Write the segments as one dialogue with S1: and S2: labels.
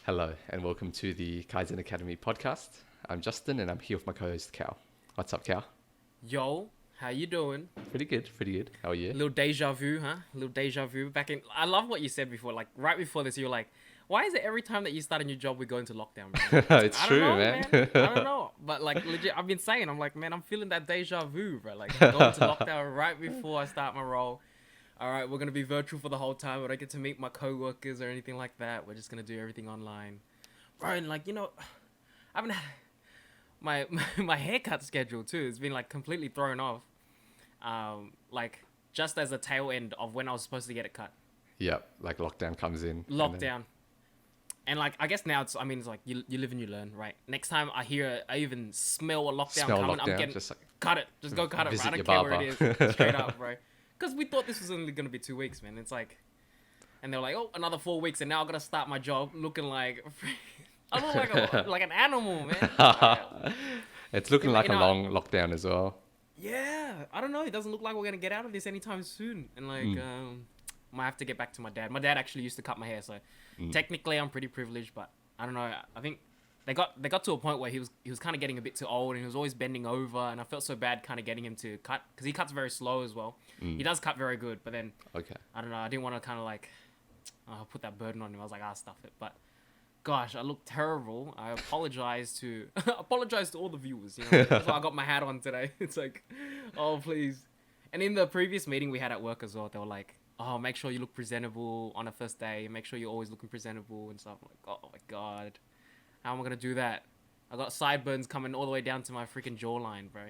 S1: Hello, and welcome to the Kaizen Academy podcast. I'm Justin, and I'm here with my co-host, Cal. What's up, Cal?
S2: Yo, how you doing?
S1: Pretty good, pretty good. How are you?
S2: Little deja vu, huh? Little deja vu. Back in, I love what you said before. Like right before this, you were like, "Why is it every time that you start a new job, we go into lockdown, bro?"
S1: It's
S2: I don't
S1: true,
S2: know,
S1: man.
S2: I don't know, but like legit, I've been saying, I'm like, man, I'm feeling that deja vu, bro. Like going to lockdown right before I start my role. All right, we're gonna be virtual for the whole time. We don't get to meet my coworkers or anything like that. We're just gonna do everything online, bro. And like I haven't had my haircut schedule too. It's been like completely thrown off. Like just as a tail end of when I was supposed to get it cut.
S1: Yep, like lockdown comes in.
S2: Lockdown. And like I guess now it's like you live and you learn, right? Next time I even smell a lockdown coming, I'm getting
S1: just like
S2: cut it. Just go cut it, bro. I
S1: visit your
S2: don't care
S1: barber.
S2: where it is. Straight up, bro. Because we thought this was only gonna be 2 weeks, man. It's like, and they're like, oh, another 4 weeks, and now I'm gonna start my job looking like I look like an animal, man.
S1: It's looking like
S2: You
S1: a
S2: know,
S1: long lockdown as well.
S2: Yeah, I don't know. It doesn't look like we're gonna get out of this anytime soon. And like, might have to get back to my dad. My dad actually used to cut my hair, so technically I'm pretty privileged. But I don't know. I think they got to a point where he was kind of getting a bit too old, and he was always bending over, and I felt so bad kind of getting him to cut because he cuts very slow as well. He does cut very good, but then
S1: Okay.
S2: I don't know. I didn't want to kind of like put that burden on him. I was like, stuff it, but. Gosh, I look terrible. I apologize to all the viewers. That's why I got my hat on today. It's like, oh please. And in the previous meeting we had at work as well, they were like, oh, make sure you look presentable on a first day. Make sure you're always looking presentable and stuff. I'm like, oh my god, how am I gonna do that? I got sideburns coming all the way down to my freaking jawline, bro.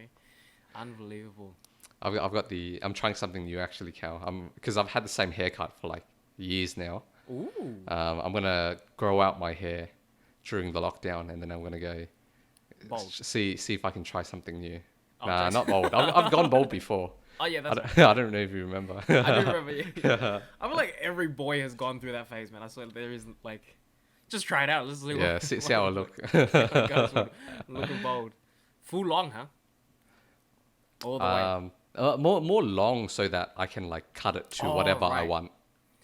S2: Unbelievable.
S1: I'm trying something new actually, Cal. Because I've had the same haircut for like years now.
S2: Ooh.
S1: I'm gonna grow out my hair during the lockdown, and then I'm gonna go
S2: Bald.
S1: see if I can try something new.
S2: Oh,
S1: Nah,
S2: thanks.
S1: not bald. I've gone bald before.
S2: Oh yeah,
S1: I
S2: that's.
S1: don't, I don't know if you remember.
S2: I do remember. Yeah. I feel like every boy has gone through that phase, man. I swear there isn't like, just try it out. Let's see.
S1: Yeah, see how I look.
S2: Gosh, looking bold. Full long, huh? All the way.
S1: More long so that I can like cut it to whatever I
S2: right.
S1: want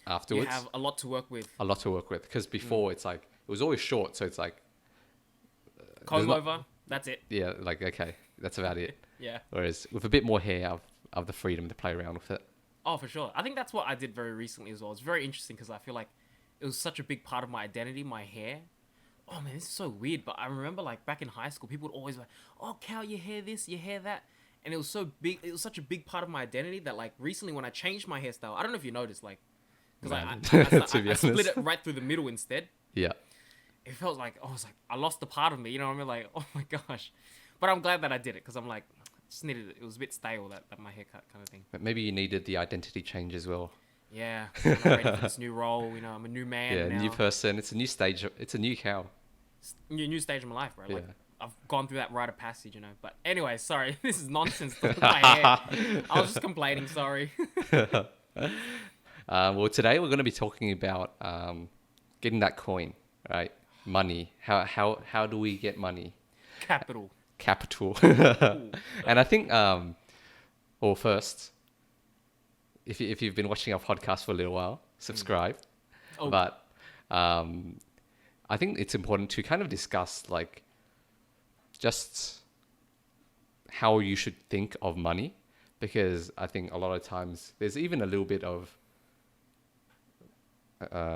S2: You
S1: afterwards.
S2: have a lot to work with.
S1: A lot to work with because before it's like it was always short, so it's like
S2: Comb
S1: not-
S2: over. That's it.
S1: yeah, like okay, that's about it.
S2: Yeah.
S1: Whereas with a bit more hair, I've the freedom to play around with it.
S2: Oh, for sure. I think that's what I did very recently as well. It's very interesting because I feel like it was such a big part of my identity, my hair. Oh man, this is so weird. But I remember like back in high school, people would always be like, "Oh, Cal, your hair this, your hair that," and it was so big. It was such a big part of my identity that like recently when I changed my hairstyle, I don't know if you noticed, like, because
S1: To be
S2: I split
S1: honest.
S2: it right through the middle instead.
S1: Yeah,
S2: It felt like I was like I lost a part of me. You know what I mean? Like, oh my gosh. But I'm glad that I did it because I'm like, just needed it. It was a bit stale that my haircut kind of thing.
S1: but maybe you needed the identity change as well.
S2: Yeah, I'm ready for this new role. I'm a new man
S1: Yeah,
S2: now.
S1: new person. It's a new stage. It's a new cow.
S2: New stage of my life, bro. Like
S1: Yeah.
S2: I've gone through that rite of passage, But anyway, sorry, this is nonsense. My hair. I was just complaining. Sorry.
S1: Well, today we're going to be talking about getting that coin, right? Money. How do we get money?
S2: Capital.
S1: Capital.
S2: Ooh.
S1: And I think, well, first, if you've been watching our podcast for a little while, subscribe.
S2: Oh.
S1: But I think it's important to kind of discuss like just how you should think of money, because I think a lot of times there's even a little bit of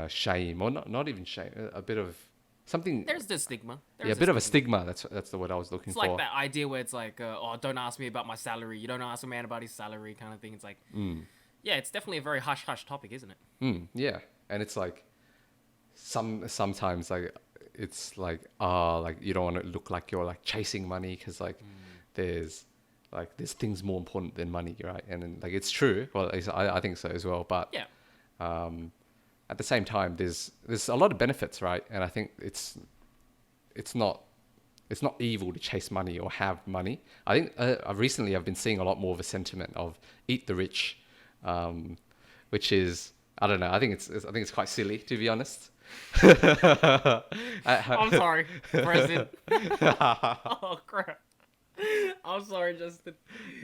S1: shame, or not even shame, a bit of something.
S2: There's the stigma.
S1: Yeah, a bit of a stigma. That's the word I was looking
S2: It's
S1: for.
S2: like that idea where it's like, oh, don't ask me about my salary. You don't ask a man about his salary, kind of thing. It's like, yeah, it's definitely a very hush hush topic, isn't it?
S1: Yeah, and it's like sometimes like it's like like you don't want to look like you're like chasing money because like there's things more important than money, right? And then, like it's true. Well, I think so as well. But
S2: Yeah.
S1: at the same time, there's a lot of benefits, right? And I think it's not evil to chase money or have money. I think recently I've been seeing a lot more of a sentiment of eat the rich, which is, I don't know. I think it's quite silly, to be honest.
S2: I'm sorry, President. Oh crap. I'm sorry, Justin.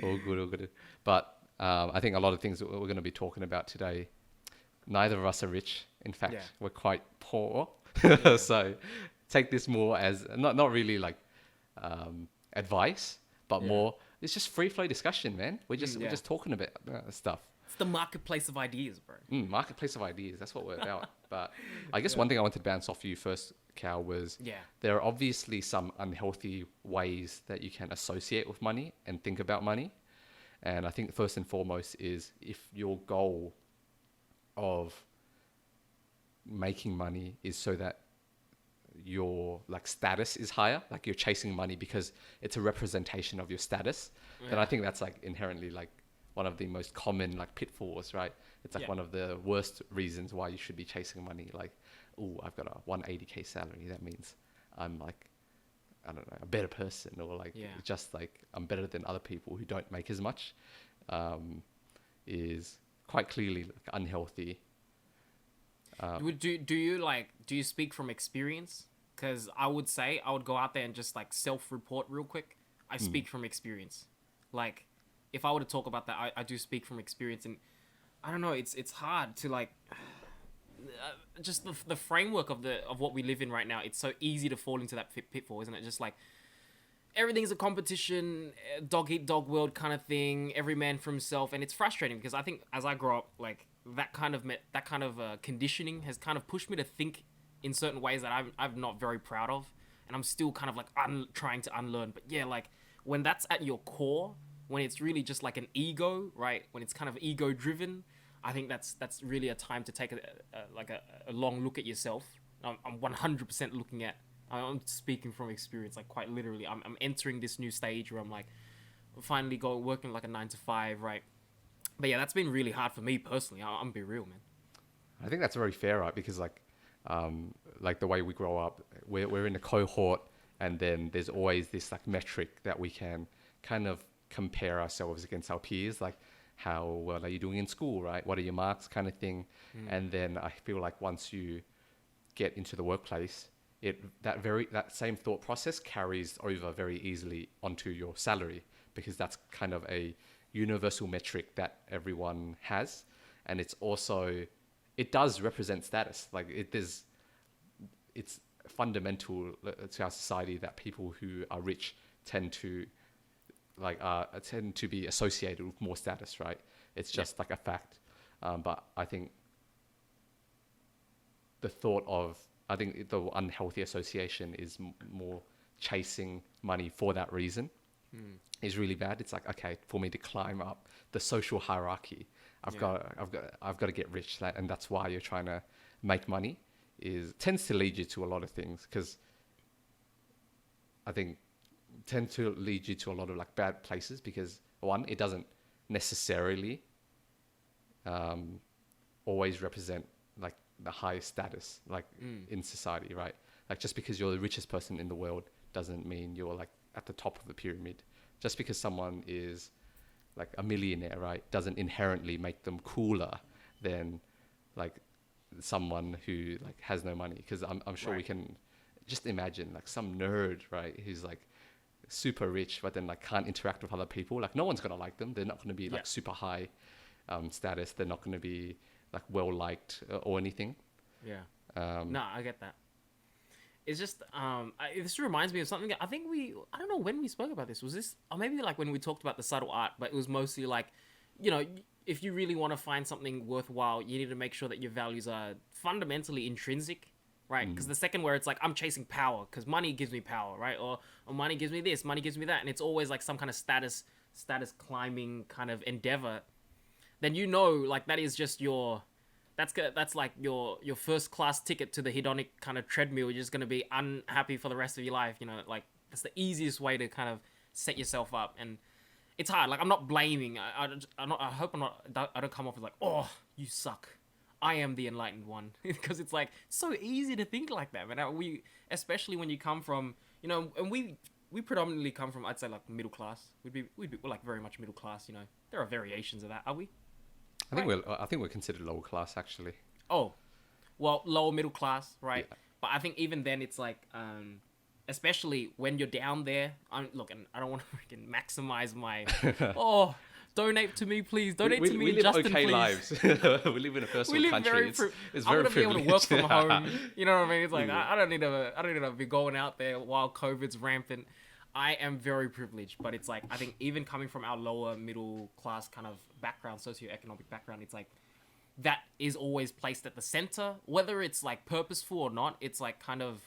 S1: All good. But I think a lot of things that we're going to be talking about today, neither of us are rich. In fact,
S2: Yeah.
S1: we're quite poor.
S2: Yeah.
S1: So take this more as not really like advice, but
S2: Yeah.
S1: more it's just free flow discussion, man. We're
S2: Yeah.
S1: just talking about stuff.
S2: It's the marketplace of ideas, bro.
S1: Marketplace of ideas. That's what we're about. But I guess
S2: Yeah.
S1: one thing I wanted to bounce off you first, Cal, was
S2: Yeah.
S1: there are obviously some unhealthy ways that you can associate with money and think about money. And I think first and foremost is if your goal of making money is so that your like status is higher, like you're chasing money because it's a representation of your status, then I
S2: Yeah.
S1: think that's like inherently like one of the most common like pitfalls, right? It's like
S2: Yeah.
S1: one of the worst reasons why you should be chasing money. Like, oh, I've got a 180K salary. That means I'm like, I don't know, a better person, or like
S2: Yeah.
S1: just like I'm better than other people who don't make as much, is quite clearly like unhealthy.
S2: Do you like do you speak from experience? Because I would say I would go out there and just like self-report real quick. I speak from experience. Like, if I were to talk about that, I do speak from experience, and I don't know. It's hard to like just the framework of what we live in right now. It's so easy to fall into that pitfall, isn't it? Just like everything's a competition, dog eat dog world kind of thing. Every man for himself, and it's frustrating because I think as I grow up, like that kind of conditioning has kind of pushed me to think in certain ways that I'm not very proud of, and I'm still kind of like trying to unlearn. But yeah, like when that's at your core, when it's really just like an ego, right? When it's kind of ego driven, I think that's really a time to take a long look at yourself. I'm 100% looking at. I'm speaking from experience, like quite literally. I'm entering this new stage where I'm like, finally working like a 9 to 5, right? But yeah, that's been really hard for me personally. I'm be real, man.
S1: I think that's very fair, right? Because like the way we grow up, we're in a cohort, and then there's always this like metric that we can kind of compare ourselves against our peers, like how well are you doing in school, right? What are your marks, kind of thing. And then I feel like once you get into the workplace, that same thought process carries over very easily onto your salary, because that's kind of a universal metric that everyone has, and it does represent status. Like it's fundamental to our society that people who are rich tend to be associated with more status, right? It's just like a fact. But I think the unhealthy association is more chasing money for that reason is really bad. It's like, okay, for me to climb up the social hierarchy, I've got to get rich, and that's why you're trying to make money. Tends to lead you to a lot of things, because I think tend to lead you to a lot of like bad places, because one, it doesn't necessarily always represent like the highest status like in society, right? Like just because you're the richest person in the world doesn't mean you're like at the top of the pyramid. Just because someone is like a millionaire, right, doesn't inherently make them cooler than like someone who like has no money. Because I'm sure we can just imagine like some nerd, right, who's like super rich but then like can't interact with other people. Like no one's gonna like them. They're not gonna be like super high status. They're not gonna be like well liked or anything.
S2: No, I get that. It's just this reminds me of something that I think I don't know when we spoke about this. Was this, or maybe like when we talked about the subtle art, but it was mostly like, you know, if you really want to find something worthwhile, you need to make sure that your values are fundamentally intrinsic, right? Because the second where it's like I'm chasing power because money gives me power, right? Or money gives me this, money gives me that, and it's always like some kind of status climbing kind of endeavor. Then you know, like that is just that's like your first class ticket to the hedonic kind of treadmill. You're just gonna be unhappy for the rest of your life. You know, like that's the easiest way to kind of set yourself up, and it's hard. Like I'm not blaming. I hope I don't come off as like, oh, you suck. I am the enlightened one, because it's like so easy to think like that, man. Especially when you come from, you know, and we predominantly come from, I'd say like middle class. We're like very much middle class. You know, there are variations of that. Are we?
S1: I think we're considered lower class actually.
S2: Oh, well, lower middle class, right?
S1: Yeah.
S2: But I think even then, it's like, especially when you're down there. Look, and I don't want to freaking maximize my donate to me, please. Donate to me
S1: we
S2: and
S1: live
S2: Justin,
S1: okay
S2: please.
S1: lives. We live in a first
S2: We
S1: world
S2: live
S1: country. It's
S2: I
S1: very
S2: want to be able to work
S1: privileged.
S2: from home. You know what I mean? It's like
S1: Mm.
S2: I don't need to be going out there while COVID's rampant. I am very privileged, but it's like I think even coming from our lower middle class kind of background, socioeconomic background, it's like that is always placed at the center, whether it's like purposeful or not. It's like kind of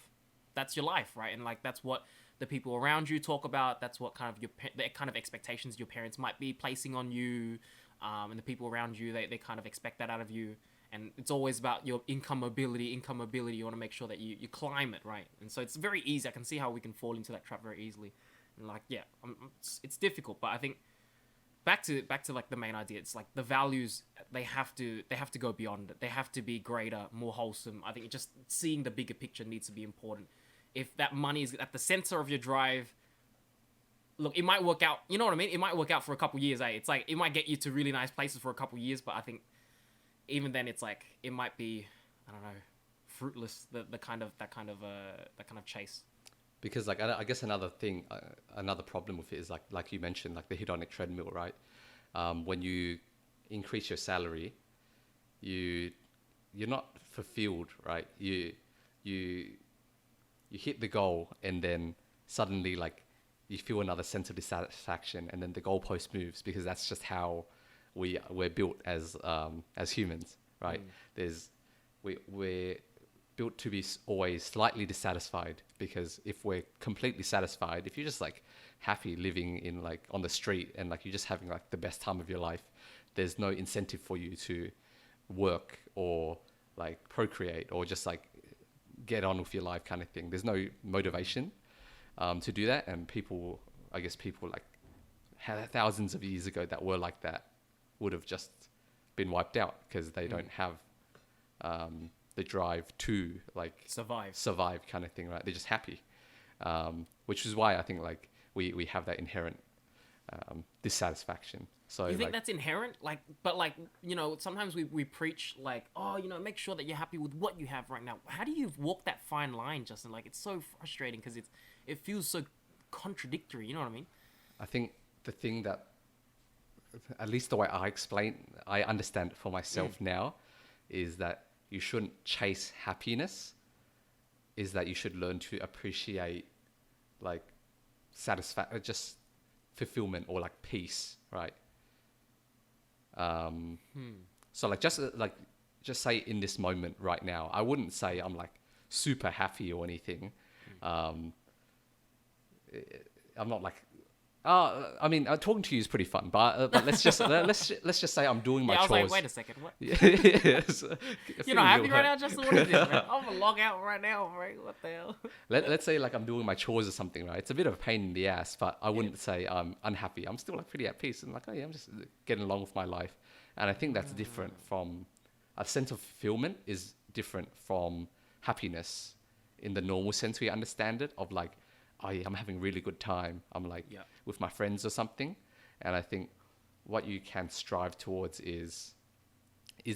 S2: that's your life, right? And like that's what the people around you talk about. That's what kind of the kind of expectations your parents might be placing on you, and the people around you they kind of expect that out of you. And it's always about your income mobility. You want to make sure that you climb it, right? And so it's very easy. I can see how we can fall into that trap very easily. And like, yeah, it's difficult, but I think back to like the main idea. It's like the values they have to go beyond it. They have to be greater, more wholesome. I think it just seeing the bigger picture needs to be important. If that money is at the center of your drive, look, it might work out. You know what I mean? It might work out for a couple years. It's like it might get you to really nice places for a couple years, but I think even then, it's like it might be, I don't know, fruitless. That kind of chase.
S1: Because like I guess another thing, another problem with it is like you mentioned, like the hedonic treadmill, right? When you increase your salary, you're not fulfilled, right? You hit the goal, and then suddenly like you feel another sense of dissatisfaction, and then the goalpost moves, because that's just how we're built as humans, right? We're built to be always slightly dissatisfied, because if we're completely satisfied, if you're just like happy living in like on the street and like you're just having like the best time of your life, there's no incentive for you to work or like procreate or just like get on with your life kind of thing. There's no motivation to do that. And I guess people like thousands of years ago that were like that would have just been wiped out, because they don't have the drive to like survive kind of thing, right? They're just happy, which is why I think like we have that inherent dissatisfaction. So
S2: You think
S1: like,
S2: that's inherent? Like, but like, you know, sometimes we preach like, oh, you know, make sure that you're happy with what you have right now. How do you walk that fine line, Justin? Like, it's so frustrating because it feels so contradictory. You know what I mean?
S1: I think the thing that, at least the way I understand it for myself now, is that you shouldn't chase happiness. Is that you should learn to appreciate like just fulfillment or like peace, right? So like just say in this moment right now, I wouldn't say I'm like super happy or anything. I'm not like, I mean, talking to you is pretty fun, but let's just let's just say I'm doing my
S2: I was
S1: chores.
S2: like, wait a second, what?
S1: Yes.
S2: You're not happy right now, Justin? What is this, man? I'm gonna log out right now, right? What the hell?
S1: Let's say like I'm doing my chores or something, right? It's a bit of a pain in the ass, but I wouldn't say I'm unhappy. I'm still like pretty at peace and like, oh yeah, I'm just getting along with my life. And I think that's different from a sense of fulfillment is different from happiness in the normal sense we understand it, of like, oh yeah, I'm having a really good time. I'm like with my friends or something. And I think what you can strive towards is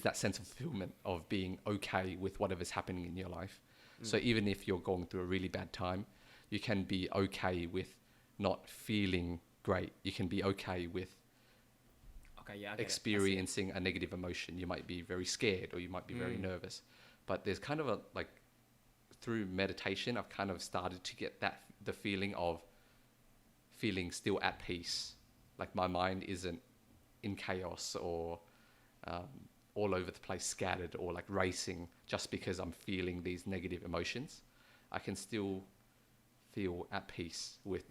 S1: that sense of fulfillment of being okay with whatever's happening in your life. So even if you're going through a really bad time, you can be okay with not feeling great. You can be okay with experiencing a negative emotion. You might be very scared or you might be very nervous. But there's kind of a like, through meditation, I've kind of started to get the feeling of feeling still at peace. Like my mind isn't in chaos or all over the place, scattered or like racing just because I'm feeling these negative emotions. I can still feel at peace with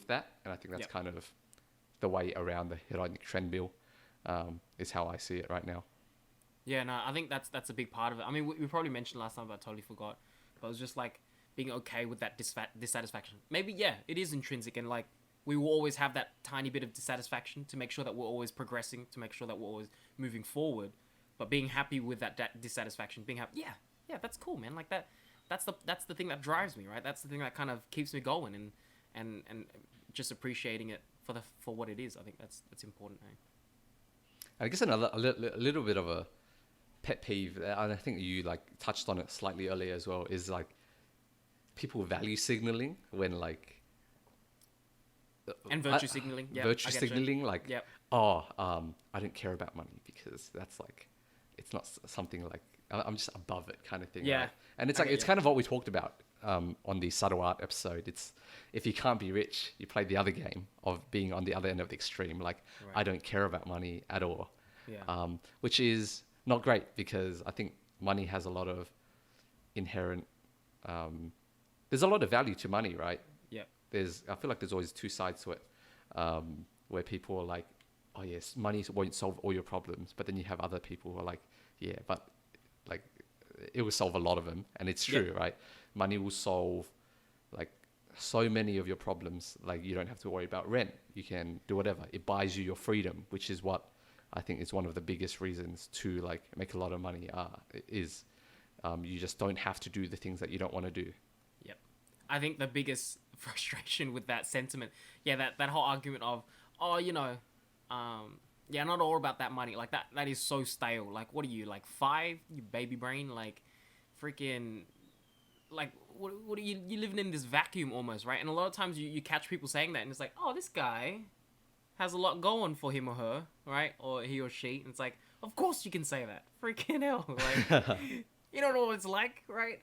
S1: that. And I think that's kind of the way around the hedonic treadmill, is how I see it right now.
S2: Yeah, no, I think that's a big part of it. I mean, we probably mentioned last time, but I totally forgot. But it was just like being okay with that dissatisfaction. Maybe, yeah, it is intrinsic, and like we will always have that tiny bit of dissatisfaction to make sure that we're always progressing, to make sure that we're always moving forward. But being happy with that dissatisfaction, being happy, yeah, that's cool, man. Like that's the thing that drives me, right? That's the thing that kind of keeps me going, and just appreciating it for what it is. I think that's important. Eh?
S1: I guess a little bit of a pet peeve, and I think you like touched on it slightly earlier as well, is like people value signaling when like
S2: And virtue signaling. Yeah,
S1: virtue
S2: I get you.
S1: signaling, like,
S2: Yep.
S1: oh, I don't care about money because that's like, it's not something like I'm just above it kind of thing.
S2: Yeah,
S1: Right? And it's
S2: I
S1: like
S2: get
S1: it's
S2: you.
S1: kind of what we talked about on the subtle art episode. It's if you can't be rich, you play the other game of being on the other end of the extreme. Like
S2: Right.
S1: I don't care about money at all,
S2: Yeah.
S1: which is not great because I think money has a lot of inherent. There's a lot of value to money, right?
S2: Yep.
S1: I feel like there's always two sides to it, where people are like, oh yes, money won't solve all your problems, but then you have other people who are like, yeah, but like it will solve a lot of them, and it's true,
S2: Yep.
S1: right? Money will solve like so many of your problems. Like you don't have to worry about rent. You can do whatever. It buys you your freedom, which is what I think is one of the biggest reasons to like make a lot of money. Is you just don't have to do the things that you don't want to do.
S2: Yep. I think the biggest frustration with that sentiment, yeah, that whole argument of, oh, yeah, not all about that money. Like that is so stale. Like, what are you, like 5? You baby brain, like, freaking, like, what are you living in this vacuum almost, right? And a lot of times you catch people saying that, and it's like, oh, this guy has a lot going for him or her, right? Or he or she. And it's like, of course you can say that. Freaking hell, like. You don't know what it's like, right?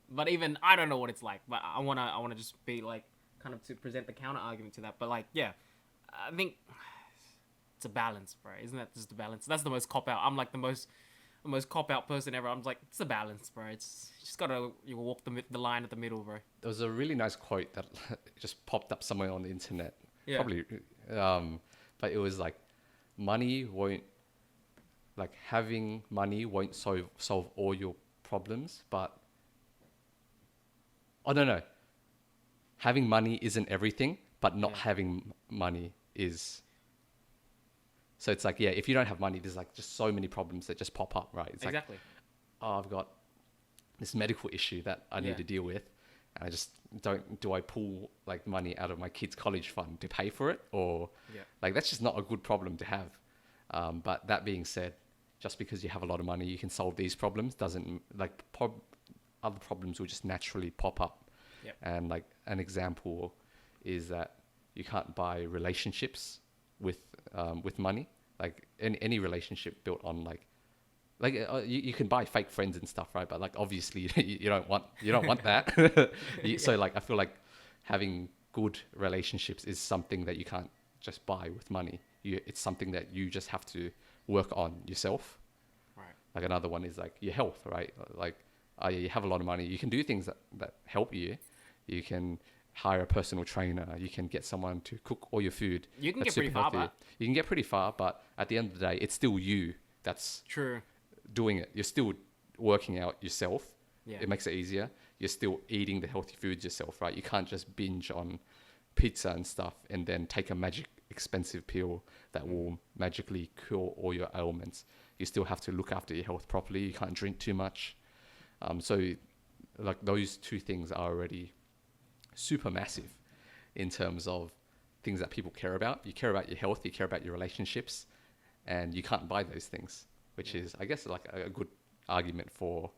S2: But even I don't know what it's like. But I wanna just be like, kind of to present the counter argument to that. But like, yeah, I think it's a balance, bro. Isn't that just the balance? That's the most cop out. I'm like the most cop out person ever. I'm like, it's a balance, bro. It's you just gotta walk the line at the middle, bro.
S1: There was a really nice quote that just popped up somewhere on the internet.
S2: Yeah.
S1: Probably, but it was like, money won't, like having money won't solve all your problems, but I don't know. Having money isn't everything, but not having money is. So it's like, yeah, if you don't have money, there's like just so many problems that just pop up, right? It's
S2: Exactly.
S1: like, oh, I've got this medical issue that I need to deal with. And I just do I pull like money out of my kid's college fund to pay for it? Or like, that's just not a good problem to have. But that being said, just because you have a lot of money, you can solve these problems doesn't like other problems will just naturally pop up.
S2: Yep.
S1: And like an example is that you can't buy relationships with money. Like any relationship built on like you can buy fake friends and stuff, right? But like obviously you don't want that. So like I feel like having good relationships is something that you can't just buy with money. It's something that you just have to work on yourself.
S2: Right.
S1: Like another one is like your health, right? Like you have a lot of money, you can do things that help you. You can hire a personal trainer. You can get someone to cook all your food.
S2: You can
S1: that's
S2: get pretty
S1: super
S2: far,
S1: healthy.
S2: but
S1: You can get pretty far, but at the end of the day, it's still you that's
S2: true.
S1: doing it. You're still working out yourself.
S2: Yeah.
S1: It makes it easier. You're still eating the healthy foods yourself, right? You can't just binge on pizza and stuff and then take a magic expensive pill that will magically cure all your ailments. You still have to look after your health properly. You can't drink too much. So like those two things are already super massive in terms of things that people care about. You care about your health, you care about your relationships, and you can't buy those things, which is, I guess, like a good argument for,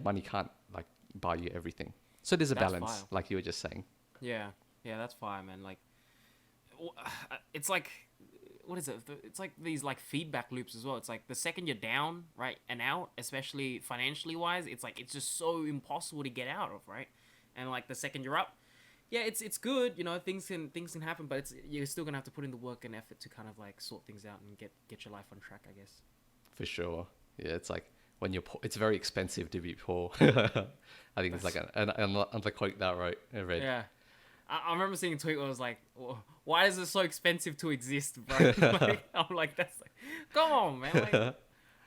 S1: money can't like buy you everything. So there's a
S2: That's
S1: balance,
S2: fine.
S1: like you were just saying.
S2: Yeah, that's fine, man. Like, it's like, what is it? It's like these like feedback loops as well. It's like the second you're down, right, and out, especially financially wise, it's like it's just so impossible to get out of, right? And like the second you're up, yeah, it's good, things can happen, but you're still gonna have to put in the work and effort to kind of like sort things out and get your life on track, I guess.
S1: For sure. Yeah, it's like when you're poor, it's very expensive to be poor. I think it's like another quote that I read.
S2: Yeah. I remember seeing a tweet where I was like, why is it so expensive to exist, bro? Like, I'm like, that's like, come on, man. Like,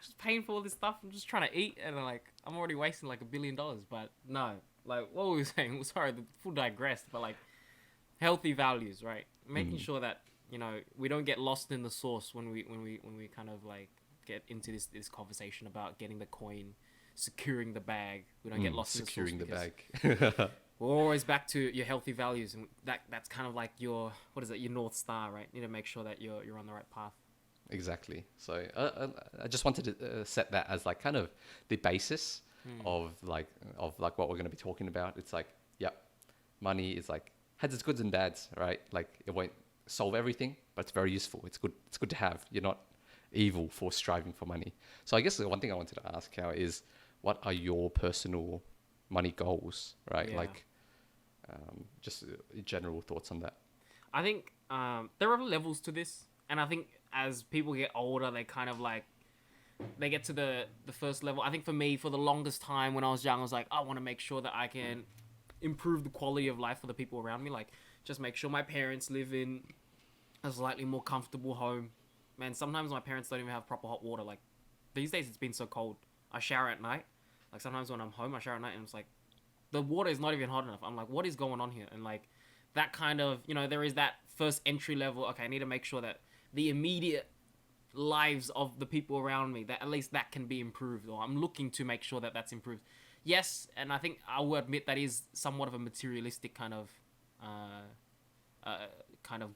S2: just paying for all this stuff. I'm just trying to eat, and I'm already wasting like $1 billion. But no, like, what were we saying? Sorry, the full digressed, but like, healthy values, right? Making sure that, we don't get lost in the sauce when we kind of like get into this conversation about getting the coin, securing the bag. We don't get lost in the sauce.
S1: Securing the bag.
S2: We're always back to your healthy values, and that's kind of like your your North Star, right? You need to make sure that you're on the right path.
S1: Exactly. So I just wanted to set that as like kind of the basis of what we're going to be talking about. It's like, yep, money is like has its goods and bads, right? Like it won't solve everything, but it's very useful. It's good. It's good to have. You're not evil for striving for money. So I guess the one thing I wanted to ask now is, what are your personal money goals, right?
S2: Yeah.
S1: Like, just general thoughts on that.
S2: I think there are levels to this, and I think as people get older, they kind of like they get to the first level. I think for me, for the longest time when I was young, I was like, I want to make sure that I can improve the quality of life for the people around me. Like, just make sure my parents live in a slightly more comfortable home. Man, sometimes my parents don't even have proper hot water. Like, these days it's been so cold. I shower at night. Like, sometimes when I'm home, I shower at night, and it's like, the water is not even hot enough. I'm like, what is going on here? And like, that kind of, there is that first entry level. Okay, I need to make sure that the immediate lives of the people around me, that at least that can be improved, or I'm looking to make sure that that's improved. Yes, and I think I will admit that is somewhat of a materialistic kind of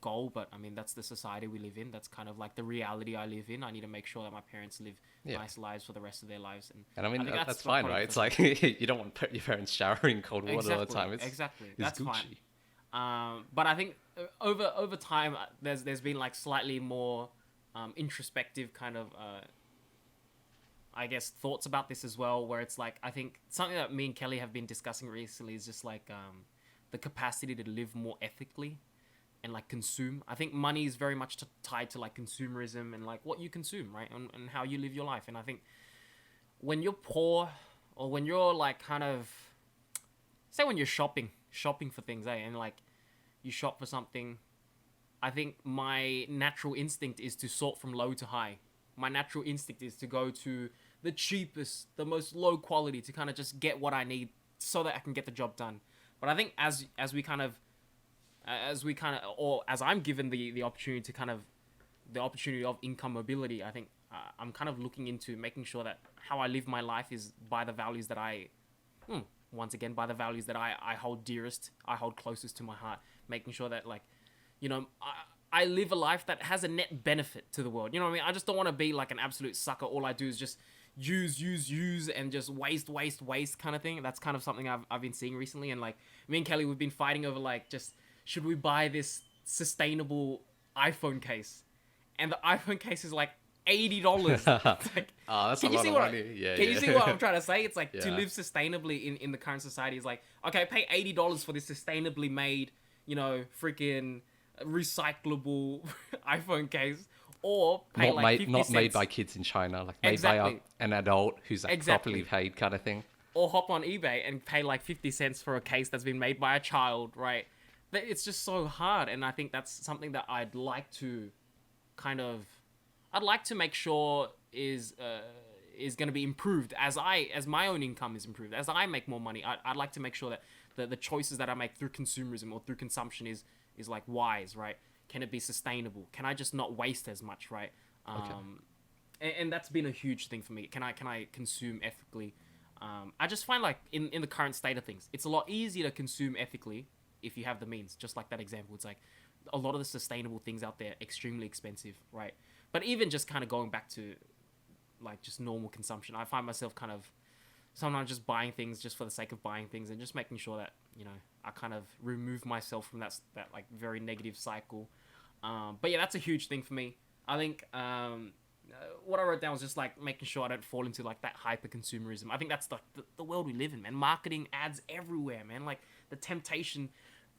S2: goal, but I mean, that's the society we live in. That's kind of like the reality I live in. I need to make sure that my parents live nice lives for the rest of their lives.
S1: And I mean, that's fine, right? It's like, you don't want your parents showering cold water all the time.
S2: Exactly.
S1: It's
S2: That's
S1: Gucci.
S2: fine. But I think over time, there's been like slightly more introspective kind of I guess thoughts about this as well, where it's like, I think something that me and Kelly have been discussing recently is just like the capacity to live more ethically and like consume. I think money is very much tied to like consumerism and like what you consume, right? And how you live your life. And I think when you're poor, or when you're like kind of, say when you're shopping for things, and like you shop for something, I think my natural instinct is to sort from low to high. My natural instinct is to go to the cheapest, the most low quality, to kind of just get what I need so that I can get the job done. But I think as I'm given the opportunity to kind of, the opportunity of income mobility, I think I'm kind of looking into making sure that how I live my life is by the values that once again, by the values that I hold dearest, I hold closest to my heart, making sure that like, I live a life that has a net benefit to the world. You know what I mean? I just don't want to be like an absolute sucker. All I do is just use, and just waste kind of thing. That's kind of something I've been seeing recently. And like, me and Kelly, we've been fighting over like, just, should we buy this sustainable iPhone case? And the iPhone case is like $80. Like,
S1: that's a lot of money.
S2: Can you see what I'm trying to say? It's like, to live sustainably in the current society is like, okay, pay $80 for this sustainably made, freaking recyclable iPhone case, or pay
S1: not
S2: like
S1: made,
S2: 50
S1: not
S2: cents.
S1: made by kids in China, like made by an adult who's like properly paid kind of thing.
S2: Or hop on eBay and pay like 50 cents for a case that's been made by a child, right? It's just so hard, and I think that's something that I'd like to make sure is going to be improved as my own income is improved, as I make more money. I'd like to make sure that the choices that I make through consumerism or through consumption is like wise, right? Can it be sustainable? Can I just not waste as much, right? And that's been a huge thing for me. Can I consume ethically? I just find like in the current state of things, it's a lot easier to consume ethically if you have the means. Just like that example, it's like a lot of the sustainable things out there extremely expensive, right? But even just kind of going back to like just normal consumption, I find myself kind of sometimes just buying things just for the sake of buying things, and just making sure that I kind of remove myself from that like very negative cycle. But yeah, that's a huge thing for me. I think what I wrote down was just like making sure I don't fall into like that hyper consumerism. I think that's the world we live in, man. Marketing, ads everywhere, man. Like the temptation.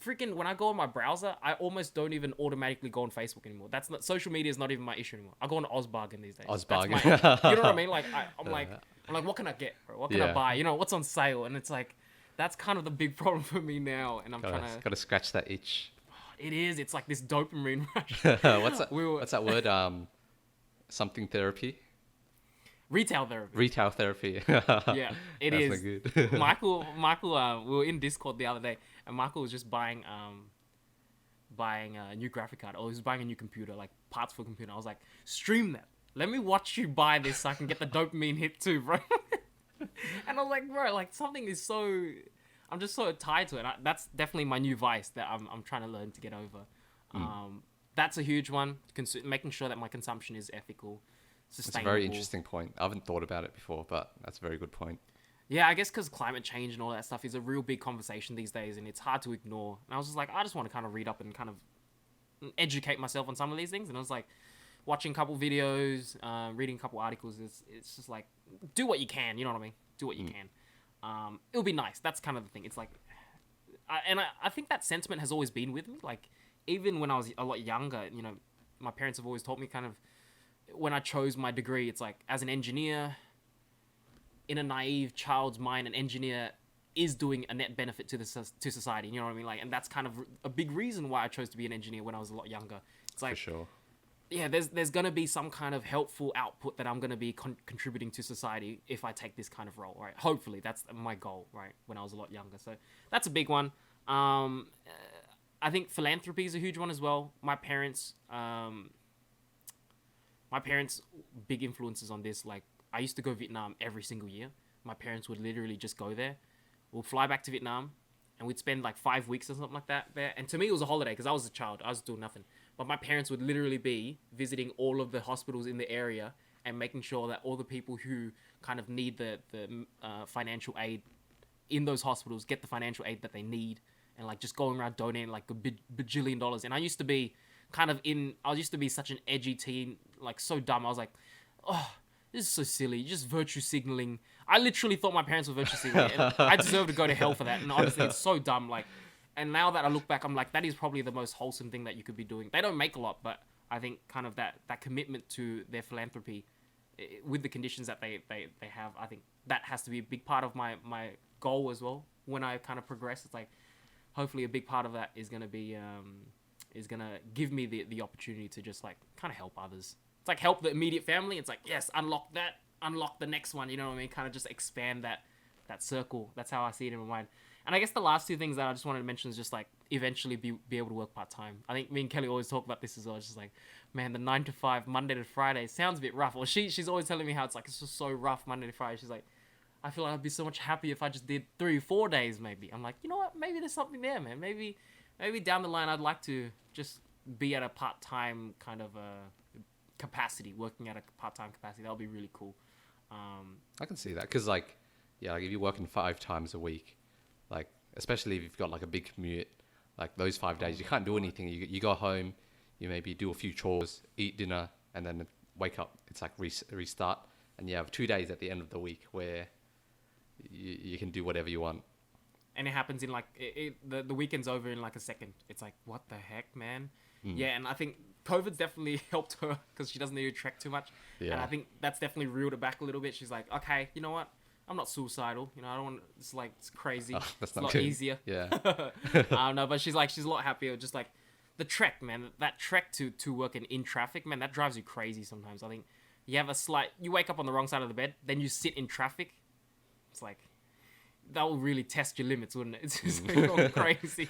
S2: Freaking, when I go on my browser, I almost don't even automatically go on Facebook anymore. That's not, social media is not even my issue anymore. I go on Ozbargain these days.
S1: Ozbargain.
S2: You know what I mean? Like I'm like, what can I get? Bro? What can I buy? What's on sale? And it's like, that's kind of the big problem for me now. And I'm
S1: gotta scratch that itch.
S2: It is. It's like this dopamine rush.
S1: What's that word? Something therapy.
S2: Retail therapy.
S1: Retail therapy.
S2: Yeah, it is.
S1: That's not good.
S2: Michael, we were in Discord the other day, and Michael was just buying a new graphic card, or he was buying a new computer, like parts for a computer. I was like, stream that. Let me watch you buy this so I can get the dopamine hit too, bro. And I was like, bro, like something is so, I'm just so tied to it. That's definitely my new vice that I'm trying to learn to get over. That's a huge one. Making sure that my consumption is ethical, sustainable.
S1: It's a very interesting point. I haven't thought about it before, but that's a very good point.
S2: Yeah, I guess because climate change and all that stuff is a real big conversation these days, and it's hard to ignore. And I was just like, I just want to kind of read up and kind of educate myself on some of these things. And I was like, watching a couple videos, reading a couple articles. It's just like, do what you can. You know what I mean? Do what you can. It'll be nice. That's kind of the thing. It's like, I think that sentiment has always been with me. Like, even when I was a lot younger, you know, my parents have always taught me kind of, when I chose my degree, it's like, as an engineer, in a naive child's mind, an engineer is doing a net benefit to to society. You know what I mean? Like, and that's kind of a big reason why I chose to be an engineer when I was a lot younger. It's like,
S1: For sure.
S2: yeah, there's gonna be some kind of helpful output that I'm gonna be contributing to society if I take this kind of role, right? Hopefully, that's my goal, right? When I was a lot younger, so that's a big one. I think philanthropy is a huge one as well. My parents, big influences on this. Like, I used to go Vietnam every single year. My parents would literally just go there. We'll fly back to Vietnam, and we'd spend like 5 weeks or something like that there. And to me, it was a holiday because I was a child. I was doing nothing. But my parents would literally be visiting all of the hospitals in the area and making sure that all the people who kind of need the financial aid in those hospitals get the financial aid that they need, and like just going around donating like a bajillion dollars. And I used to be I used to be such an edgy teen, like so dumb. I was like, oh, this is so silly. Just virtue signaling. I literally thought my parents were virtue signaling, and I deserve to go to hell for that. And honestly, it's so dumb. Like, and now that I look back, I'm like, that is probably the most wholesome thing that you could be doing. They don't make a lot, but I think kind of that commitment to their philanthropy, with the conditions that they have, I think that has to be a big part of my goal as well. When I kind of progress, it's like, hopefully a big part of that is going to be is going to give me the opportunity to just like kind of help others. It's like help the immediate family. It's like, yes, unlock that, unlock the next one. You know what I mean? Kind of just expand that circle. That's how I see it in my mind. And I guess the last two things that I just wanted to mention is just like eventually be able to work part-time. I think me and Kelly always talk about this as well. It's just like, man, the 9 to 5, Monday to Friday sounds a bit rough. Or she's always telling me how it's like, it's just so rough Monday to Friday. She's like, I feel like I'd be so much happier if I just did 3-4 days maybe. I'm like, you know what? Maybe there's something there, man. Maybe down the line I'd like to just be at a part-time kind of capacity, working at a part-time capacity. That would be really cool.
S1: I can see that because, like, yeah, like if you're working 5 times a week, like especially if you've got like a big commute, like those 5 days you can't do anything. You go home, you maybe do a few chores, eat dinner, and then wake up. It's like restart, and you have 2 days at the end of the week where you can do whatever you want.
S2: And it happens in like the weekend's over in like a second. It's like, what the heck, man? Yeah, and I think COVID's definitely helped her because she doesn't need to trek too much.
S1: Yeah.
S2: And I think that's definitely reeled her back a little bit. She's like, okay, you know what? I'm not suicidal. You know, I don't want. It's like, it's crazy.
S1: Oh, that's
S2: it's
S1: not
S2: a lot
S1: good.
S2: easier.
S1: Yeah.
S2: I don't know, but she's a lot happier. Just like the trek, man. That trek to work and in traffic, man. That drives you crazy sometimes. I think you have you wake up on the wrong side of the bed, then you sit in traffic. It's like, that will really test your limits, wouldn't it? It's just like going crazy.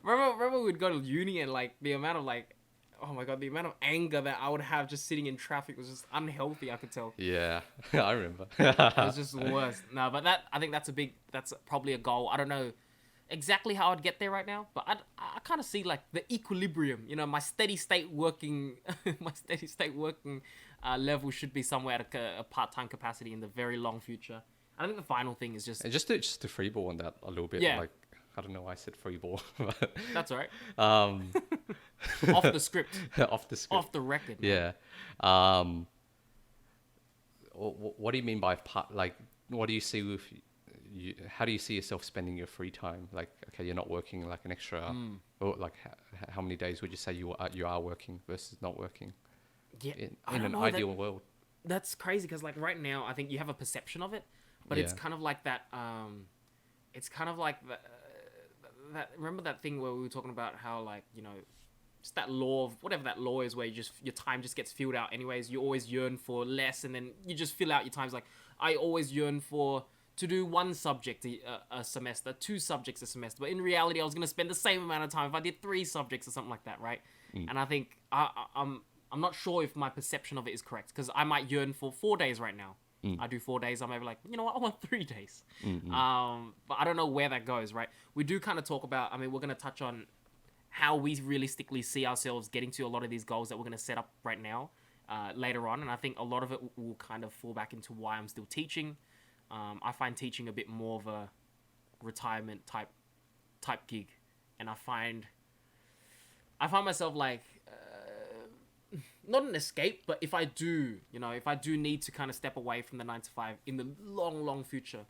S2: remember we'd go to uni and like the amount of like, oh my god, the amount of anger that I would have just sitting in traffic was just unhealthy. I could tell.
S1: Yeah, I remember.
S2: It was just the worst. No, but I think that's probably a goal. I don't know exactly how I'd get there right now, but I kind of see like the equilibrium. You know, my steady state working, level should be somewhere at a part-time capacity in the very long future. I think the final thing is just...
S1: And just to freeball on that a little bit.
S2: Yeah.
S1: Like, I don't know why I said freeball. But,
S2: that's all right.
S1: Off
S2: the script.
S1: Off the script.
S2: Off the record.
S1: Yeah. What do you mean by part? Like, what do you see with you? How do you see yourself spending your free time? Like, okay, you're not working like an extra... Or like, how many days would you say you are working versus not working?
S2: Yeah.
S1: In an ideal world.
S2: That's crazy because like right now, I think you have a perception of it. But it's kind of like that. It's kind of like that. Remember that thing where we were talking about how, like, you know, just that law of whatever that law is, where your time just gets filled out anyways. You always yearn for less, and then you just fill out your times. Like, I always yearn to do 1 subject a semester, 2 subjects a semester. But in reality, I was gonna spend the same amount of time if I did 3 subjects or something like that, right? And I think I'm not sure if my perception of it is correct because I might yearn for 4 days right now. I do 4 days. I may be like, you know what? I want 3 days. But I don't know where that goes, right? We do kind of talk about, I mean, we're going to touch on how we realistically see ourselves getting to a lot of these goals that we're going to set up right now later on. And I think a lot of it will kind of fall back into why I'm still teaching. I find teaching a bit more of a retirement type gig, and I find myself like not an escape, but if I do need to kind of step away from the 9 to 5 in the long future,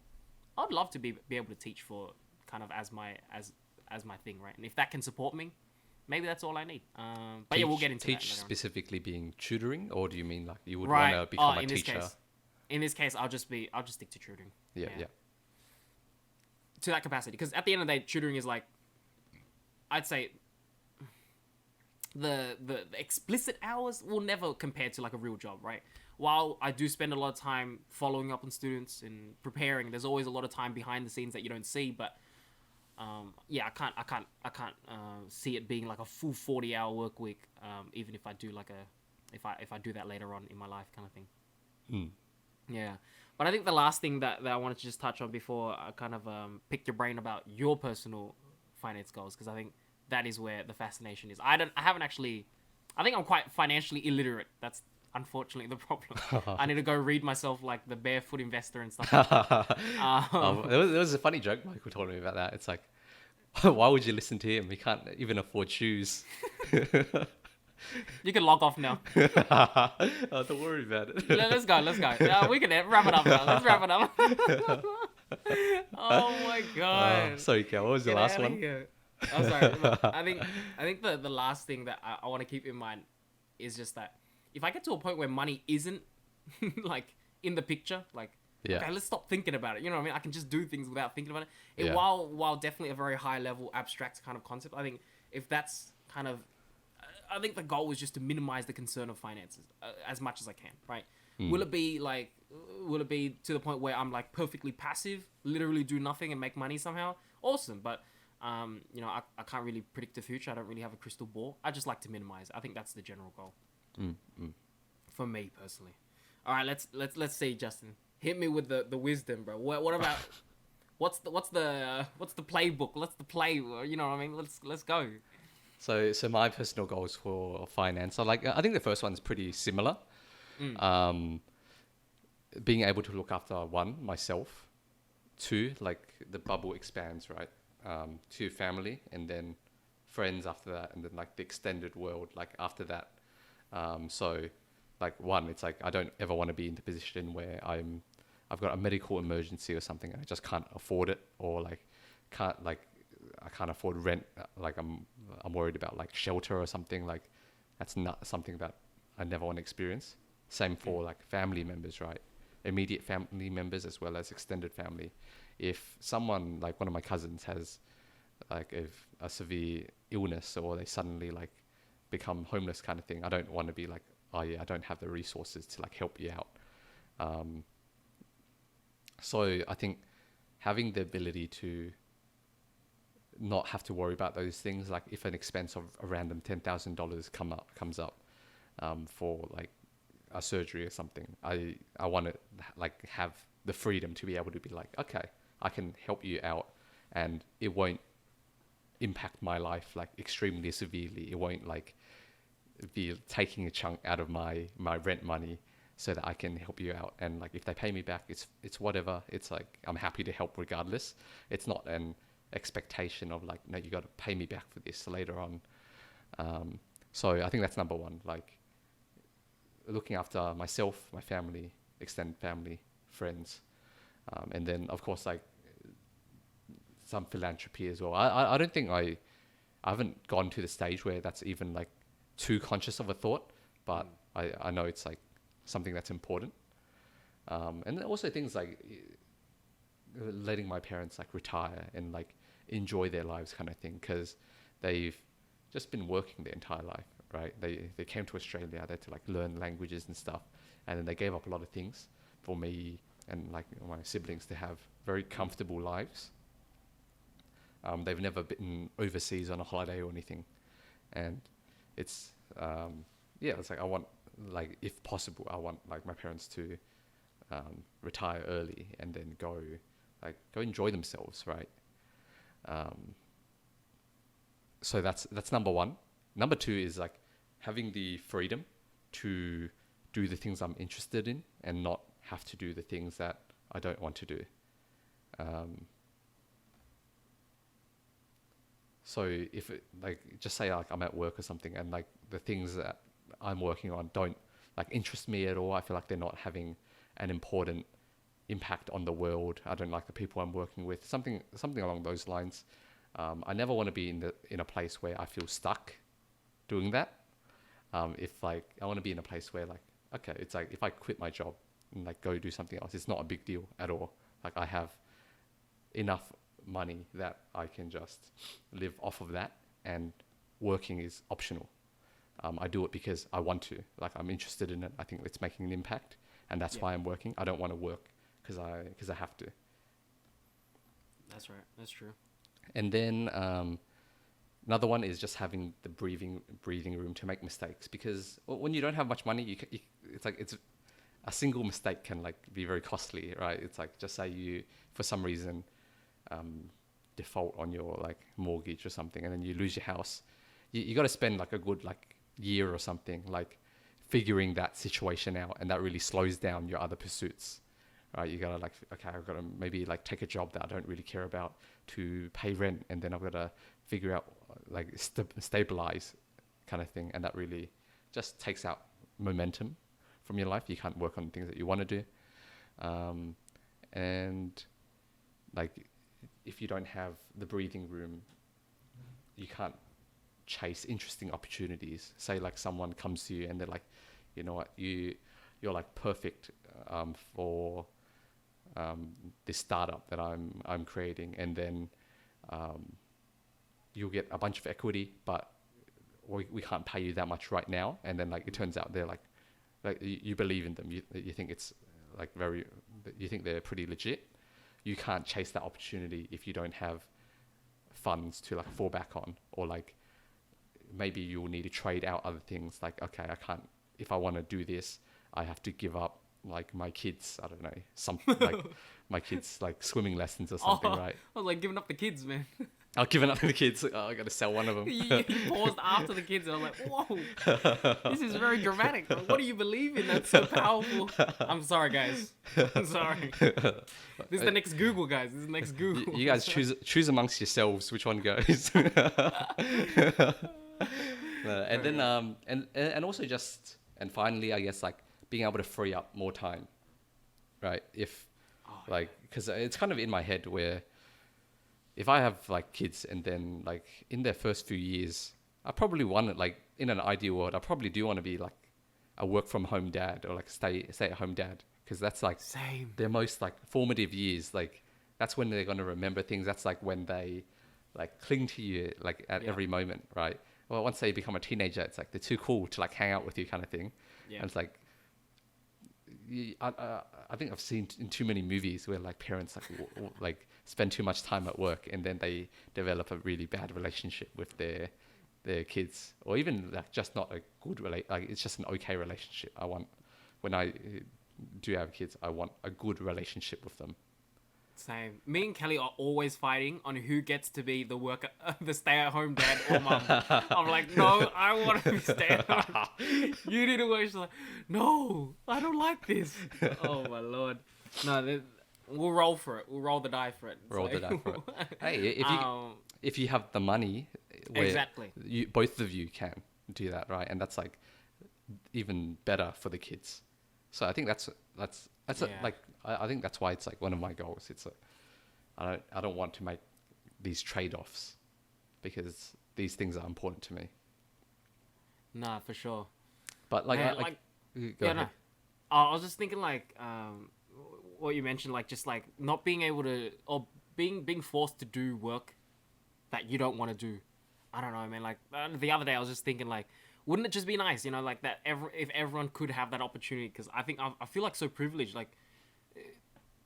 S2: I'd love to be able to teach for kind of as my thing, right? And if that can support me, maybe that's all I need. But yeah, we'll get into that.
S1: Teach specifically being tutoring, or do you mean like you would
S2: right.
S1: want to become a
S2: in
S1: teacher?
S2: In this case, I'll just stick to tutoring.
S1: Yeah.
S2: To that capacity, because at the end of the day, tutoring is like, I'd say, the explicit hours will never compare to like a real job, right? While I do spend a lot of time following up on students and preparing, there's always a lot of time behind the scenes that you don't see. But I can't see it being like a full 40-hour work week, even if I do like if I do that later on in my life, kind of thing. Yeah. But I think the last thing that I wanted to just touch on before I kind of pick your brain about your personal finance goals, because I think that is where the fascination is. I think I'm quite financially illiterate. That's unfortunately the problem. I need to go read myself like The Barefoot Investor and stuff like that.
S1: There was a funny joke Michael told me about that. It's like, why would you listen to him? He can't even afford shoes.
S2: You can log off now.
S1: Oh, don't worry about it.
S2: Let's go. We can wrap it up now. Let's wrap it up. Oh my god.
S1: Sorry, Cal, what was the last one?
S2: I'm sorry. Look, I think the last thing that I want to keep in mind is just that if I get to a point where money isn't like in the picture, like okay, let's stop thinking about it. You know what I mean? I can just do things without thinking about it. While definitely a very high level abstract kind of concept, I think if that's kind of, I think the goal is just to minimize the concern of finances as much as I can, right? Will it be to the point where I'm like perfectly passive, literally do nothing and make money somehow? Awesome. But I can't really predict the future. I don't really have a crystal ball. I just like to minimize. I think that's the general goal. For me personally. All right, let's see, Justin. Hit me with the wisdom, bro. What about what's the playbook? What's the play? You know what I mean? Let's go.
S1: So my personal goals for finance are I think the first one's pretty similar. Being able to look after myself, 2, like the bubble expands, right? 2, family, and then friends after that, and then like the extended world like after that. So like 1, it's like I don't ever want to be in the position where I've got a medical emergency or something and I just can't afford it, or I can't afford rent. Like I'm worried about like shelter or something. Like that's not something that I never want to experience. Same for like family members, right? Immediate family members as well as extended family. If someone like one of my cousins has like a severe illness, or they suddenly like become homeless kind of thing, I don't want to be like, oh yeah, I don't have the resources to like help you out. So I think having the ability to not have to worry about those things, like if an expense of a random $10,000 comes up for like a surgery or something, I want to like have the freedom to be able to be like, okay, I can help you out, and it won't impact my life like extremely severely. It won't like be taking a chunk out of my rent money so that I can help you out. And like if they pay me back, it's whatever. It's like I'm happy to help regardless. It's not an expectation of like, no, you got to pay me back for this later on. So I think that's number 1, like looking after myself, my family, extended family, friends, and then of course like some philanthropy as well. I don't think I haven't gone to the stage where that's even like too conscious of a thought, but I know it's like something that's important. And also things like letting my parents like retire and like enjoy their lives kind of thing, because they've just been working their entire life, right? They came to Australia, they had to like learn languages and stuff, and then they gave up a lot of things for me and like my siblings to have very comfortable lives. They've never been overseas on a holiday or anything, and it's it's like I want, like if possible, I want like my parents to retire early and then go enjoy themselves, right? So that's number 1. Number 2 is like having the freedom to do the things I'm interested in and not have to do the things that I don't want to do. So if it, like, just say like I'm at work or something, and like the things that I'm working on don't like interest me at all. I feel like they're not having an important impact on the world. I don't like the people I'm working with. Something along those lines. I never want to be in a place where I feel stuck doing that. If like I want to be in a place where like, okay, it's like if I quit my job and like go do something else, it's not a big deal at all. Like I have enough money that I can just live off of that, and working is optional. I do it because I want to. Like I'm interested in it. I think it's making an impact, and that's why I'm working. I don't want to work because I have to.
S2: That's right. That's true.
S1: And then another one is just having the breathing room to make mistakes, because when you don't have much money, it's a single mistake can like be very costly, right? It's like, just say you for some reason default on your like mortgage or something, and then you lose your house. You got to spend like a good like year or something like figuring that situation out, and that really slows down your other pursuits. Right, you gotta like, okay, I've got to maybe like take a job that I don't really care about to pay rent, and then I've got to figure out like stabilize kind of thing, and that really just takes out momentum from your life. You can't work on things that you want to do, and like if you don't have the breathing room, you can't chase interesting opportunities. Say like someone comes to you and they're like, you know what, you're like perfect for this startup that I'm creating, and then you'll get a bunch of equity, but we can't pay you that much right now. And then like it turns out they're like you believe in them, you think it's like you think they're pretty legit. You can't chase that opportunity if you don't have funds to like fall back on, or like maybe you will need to trade out other things. Like, okay, I can't, if I want to do this, I have to give up like my kids, I don't know, like my kids like swimming lessons or something, right?
S2: I was like giving up the kids, man.
S1: I've given up the kids. I got to sell one of them.
S2: You paused after the kids, and I was like, whoa, this is very dramatic. Like, what do you believe in? That's so powerful. I'm sorry, guys. I'm sorry. This is the next Google, guys. This is the next Google.
S1: You guys choose amongst yourselves which one goes. And then and also just, and finally, I guess like being able to free up more time, right? Because it's kind of in my head where if I have like kids, and then like in their first few years, I probably want it, like in an ideal world, I probably do want to be like a work from home dad, or like stay at home dad, because that's like
S2: Same.
S1: their most like formative years. Like that's when they're going to remember things. That's like when they like cling to you like at every moment, right? Well, once they become a teenager, it's like they're too cool to like hang out with you, kind of thing.
S2: Yeah.
S1: And it's like, I think I've seen in too many movies where like parents like spend too much time at work, and then they develop a really bad relationship with their kids, or even like just not a good like it's just an okay relationship. I want, when I do have kids, I want a good relationship with them.
S2: Same. Me and Kelly are always fighting on who gets to be the stay-at-home dad or mum. I'm like, no, I want to be stay-at-home. You need to work. She's like, no, I don't like this. Oh my lord. No, we'll roll for it. We'll roll the die for it.
S1: Roll the die for it. Hey, if you have the money, where
S2: exactly,
S1: both of you can do that, right? And that's like even better for the kids. So I think that's I think that's why it's like one of my goals. It's like I don't want to make these trade-offs, because these things are important to me.
S2: Nah, for sure.
S1: But like, go ahead.
S2: No. I was just thinking like what you mentioned, like just like not being able to, or being forced to do work that you don't want to do. I don't know, man. Like the other day, I was just thinking like, wouldn't it just be nice, you know, like that if everyone could have that opportunity? Because I think I feel like so privileged. Like,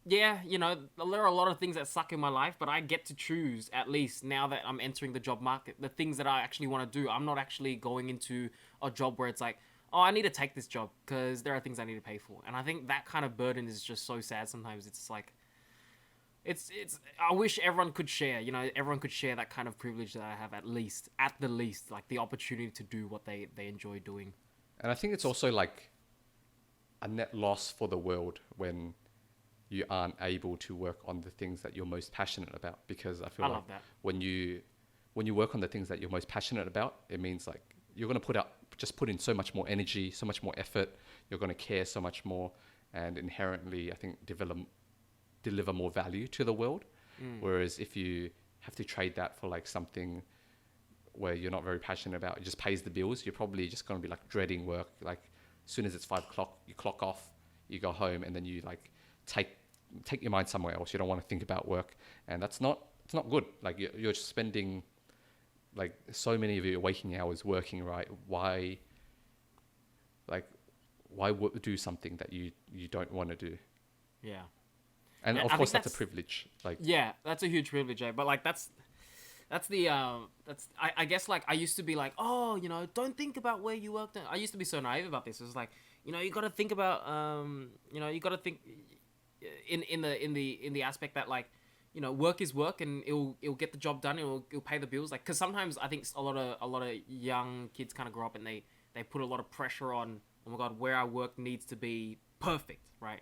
S2: yeah, you know, there are a lot of things that suck in my life, but I get to choose, at least now that I'm entering the job market, the things that I actually want to do. I'm not actually going into a job where it's like, oh, I need to take this job because there are things I need to pay for. And I think that kind of burden is just so sad sometimes. It's like, it's I wish everyone could share, you know, everyone could share that kind of privilege that I have, at the least, like the opportunity to do what they enjoy doing. And
S1: I think it's also like a net loss for the world when you aren't able to work on the things that you're most passionate about, because I feel
S2: I
S1: like
S2: love that.
S1: when you work on the things that you're most passionate about, it means like you're going to put in so much more energy, so much more effort. You're going to care so much more, and inherently, I think, deliver more value to the world. Whereas if you have to trade that for like something where you're not very passionate about, it just pays the bills, you're probably just going to be like dreading work. Like as soon as it's 5 o'clock, you clock off, you go home, and then you like take your mind somewhere else. You don't want to think about work, and it's not good. Like you're just spending like so many of your waking hours working, right? Why do something that you don't want to do?
S2: Yeah.
S1: And
S2: Yeah,
S1: of
S2: I
S1: course,
S2: think
S1: that's a privilege. Like,
S2: yeah, that's a huge privilege, eh? But like I guess like I used to be like, oh, don't think about where you worked. I used to be so naive about this. It was like, you got to think about you got to think in the aspect that like, work is work, and it'll get the job done. It'll pay the bills. Like, because sometimes I think a lot of young kids kind of grow up and they put a lot of pressure on, oh my god, where I work needs to be perfect, right?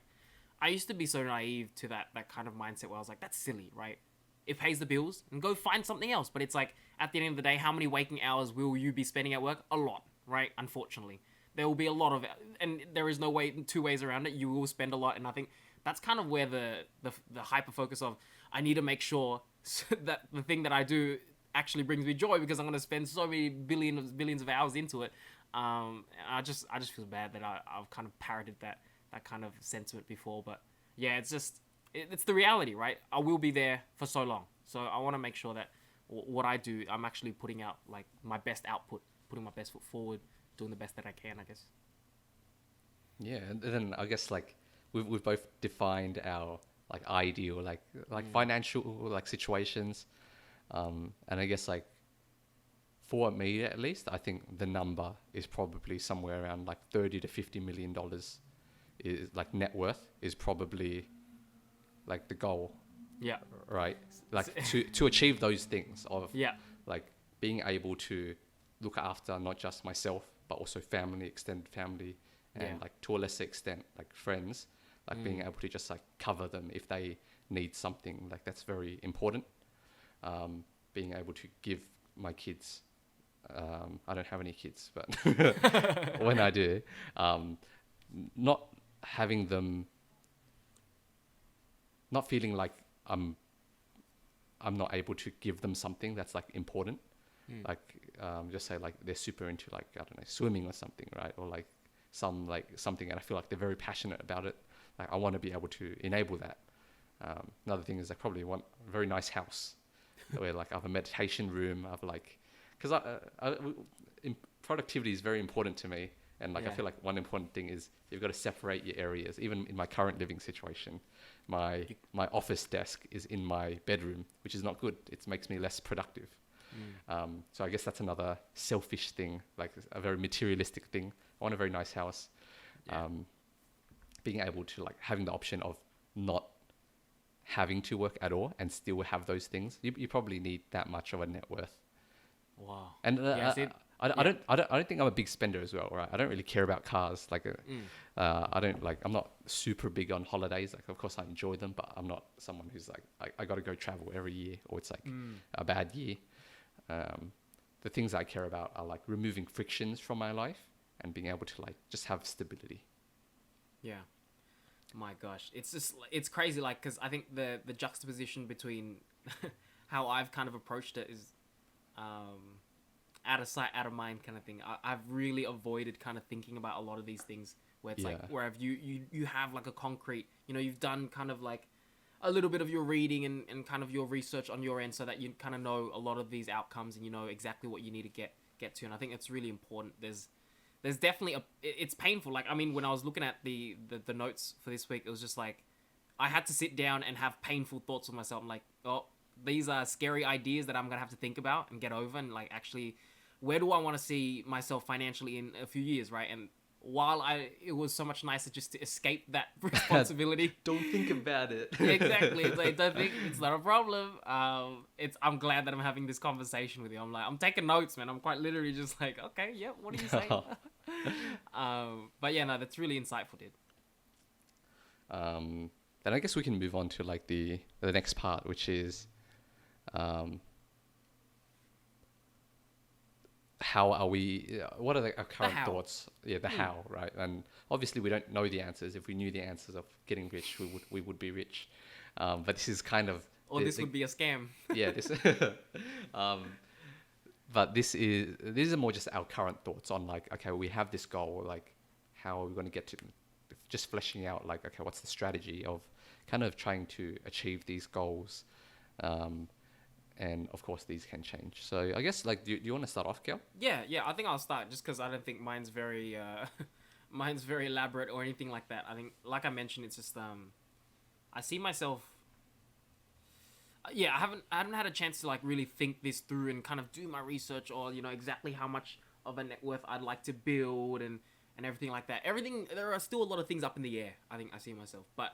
S2: I used to be so naive to that kind of mindset where I was like, that's silly, right? It pays the bills, and go find something else. But it's like, at the end of the day, how many waking hours will you be spending at work? A lot, right? Unfortunately, there will be a lot of it, and there is no way, two ways around it. You will spend a lot, and I think that's kind of where the hyper focus of, I need to make sure that the thing that I do actually brings me joy, because I'm going to spend so many billions of hours into it. I just feel bad that I've kind of parroted that kind of sentiment before, but yeah, it's the reality, right? I will be there for so long, so I want to make sure that what I do, I'm actually putting out like my best output, putting my best foot forward, doing the best that I can, I guess.
S1: yeah, and then I guess like we've both defined our like ideal like financial like situations, and I guess like for me at least, I think the number is probably somewhere around like $30 to $50 million is like net worth is probably like the goal,
S2: Yeah.
S1: right? Like to achieve those things of
S2: Yeah.
S1: like being able to look after not just myself but also family, extended family, and
S2: Yeah.
S1: like to a lesser extent like friends, like being able to just like cover them if they need something. Like that's very important. Being able to give my kids, I don't have any kids, but when I do, not having them, not feeling like I'm not able to give them something that's like important. Like just say like they're super into like, I don't know, swimming or something, right? Or like something, and I feel like they're very passionate about it. Like I want to be able to enable that. Another thing is I probably want a very nice house where like I have a meditation room. I have like, because productivity is very important to me, and like I feel like one important thing is you've got to separate your areas. Even in my current living situation, my office desk is in my bedroom, which is not good. It makes me less productive. So I guess that's another selfish thing, like a very materialistic thing. I want a very nice house. Being able to like having the option of not having to work at all and still have those things. You probably need that much of a net worth.
S2: Wow.
S1: And
S2: Yeah, see,
S1: I don't think I'm a big spender as well, right? I don't really care about cars. Like, I don't like. I'm not super big on holidays. Like, of course, I enjoy them, but I'm not someone who's like, I got to go travel every year, or it's like a bad year. The things I care about are like removing frictions from my life and being able to like just have stability.
S2: Yeah. My gosh, it's crazy. Like, because I think the juxtaposition between how I've kind of approached it is out of sight, out of mind kind of thing. I've really avoided kind of thinking about a lot of these things where it's like, where you have like a concrete, you've done kind of like a little bit of your reading and kind of your research on your end, so that you kind of know a lot of these outcomes and you know exactly what you need to get to. And I think it's really important. There's definitely it's painful. Like, I mean, when I was looking at the notes for this week, it was just like, I had to sit down and have painful thoughts with myself. I'm like, oh, these are scary ideas that I'm going to have to think about and get over. And like, actually, where do I want to see myself financially in a few years, right? And while it was so much nicer just to escape that responsibility.
S1: Don't think about it.
S2: Exactly. It's like, don't think, it's not a problem. I'm glad that I'm having this conversation with you. I'm taking notes, man. I'm quite literally just like, okay, yeah, what are you saying? But yeah, no, that's really insightful, dude.
S1: then I guess we can move on to like the next part, which is um, how are we? What are our
S2: The
S1: current
S2: how.
S1: thoughts? Yeah, the how, right? And obviously, we don't know the answers. If we knew the answers of getting rich, we would be rich. But this is kind of
S2: Or this would be a scam.
S1: yeah this. um, but these are more just our current thoughts on like, okay, we have this goal, like how are we going to get to, just fleshing out like, okay, what's the strategy of kind of trying to achieve these goals. um, and of course these can change. So I guess like, do you want to start off, Kel?
S2: Yeah, yeah. I think I'll start just because I don't think mine's very, mine's very elaborate or anything like that. I think, like I mentioned, it's just I see myself. Yeah, I haven't had a chance to like really think this through and kind of do my research or exactly how much of a net worth I'd like to build and everything like that. Everything, there are still a lot of things up in the air. I think I see myself, but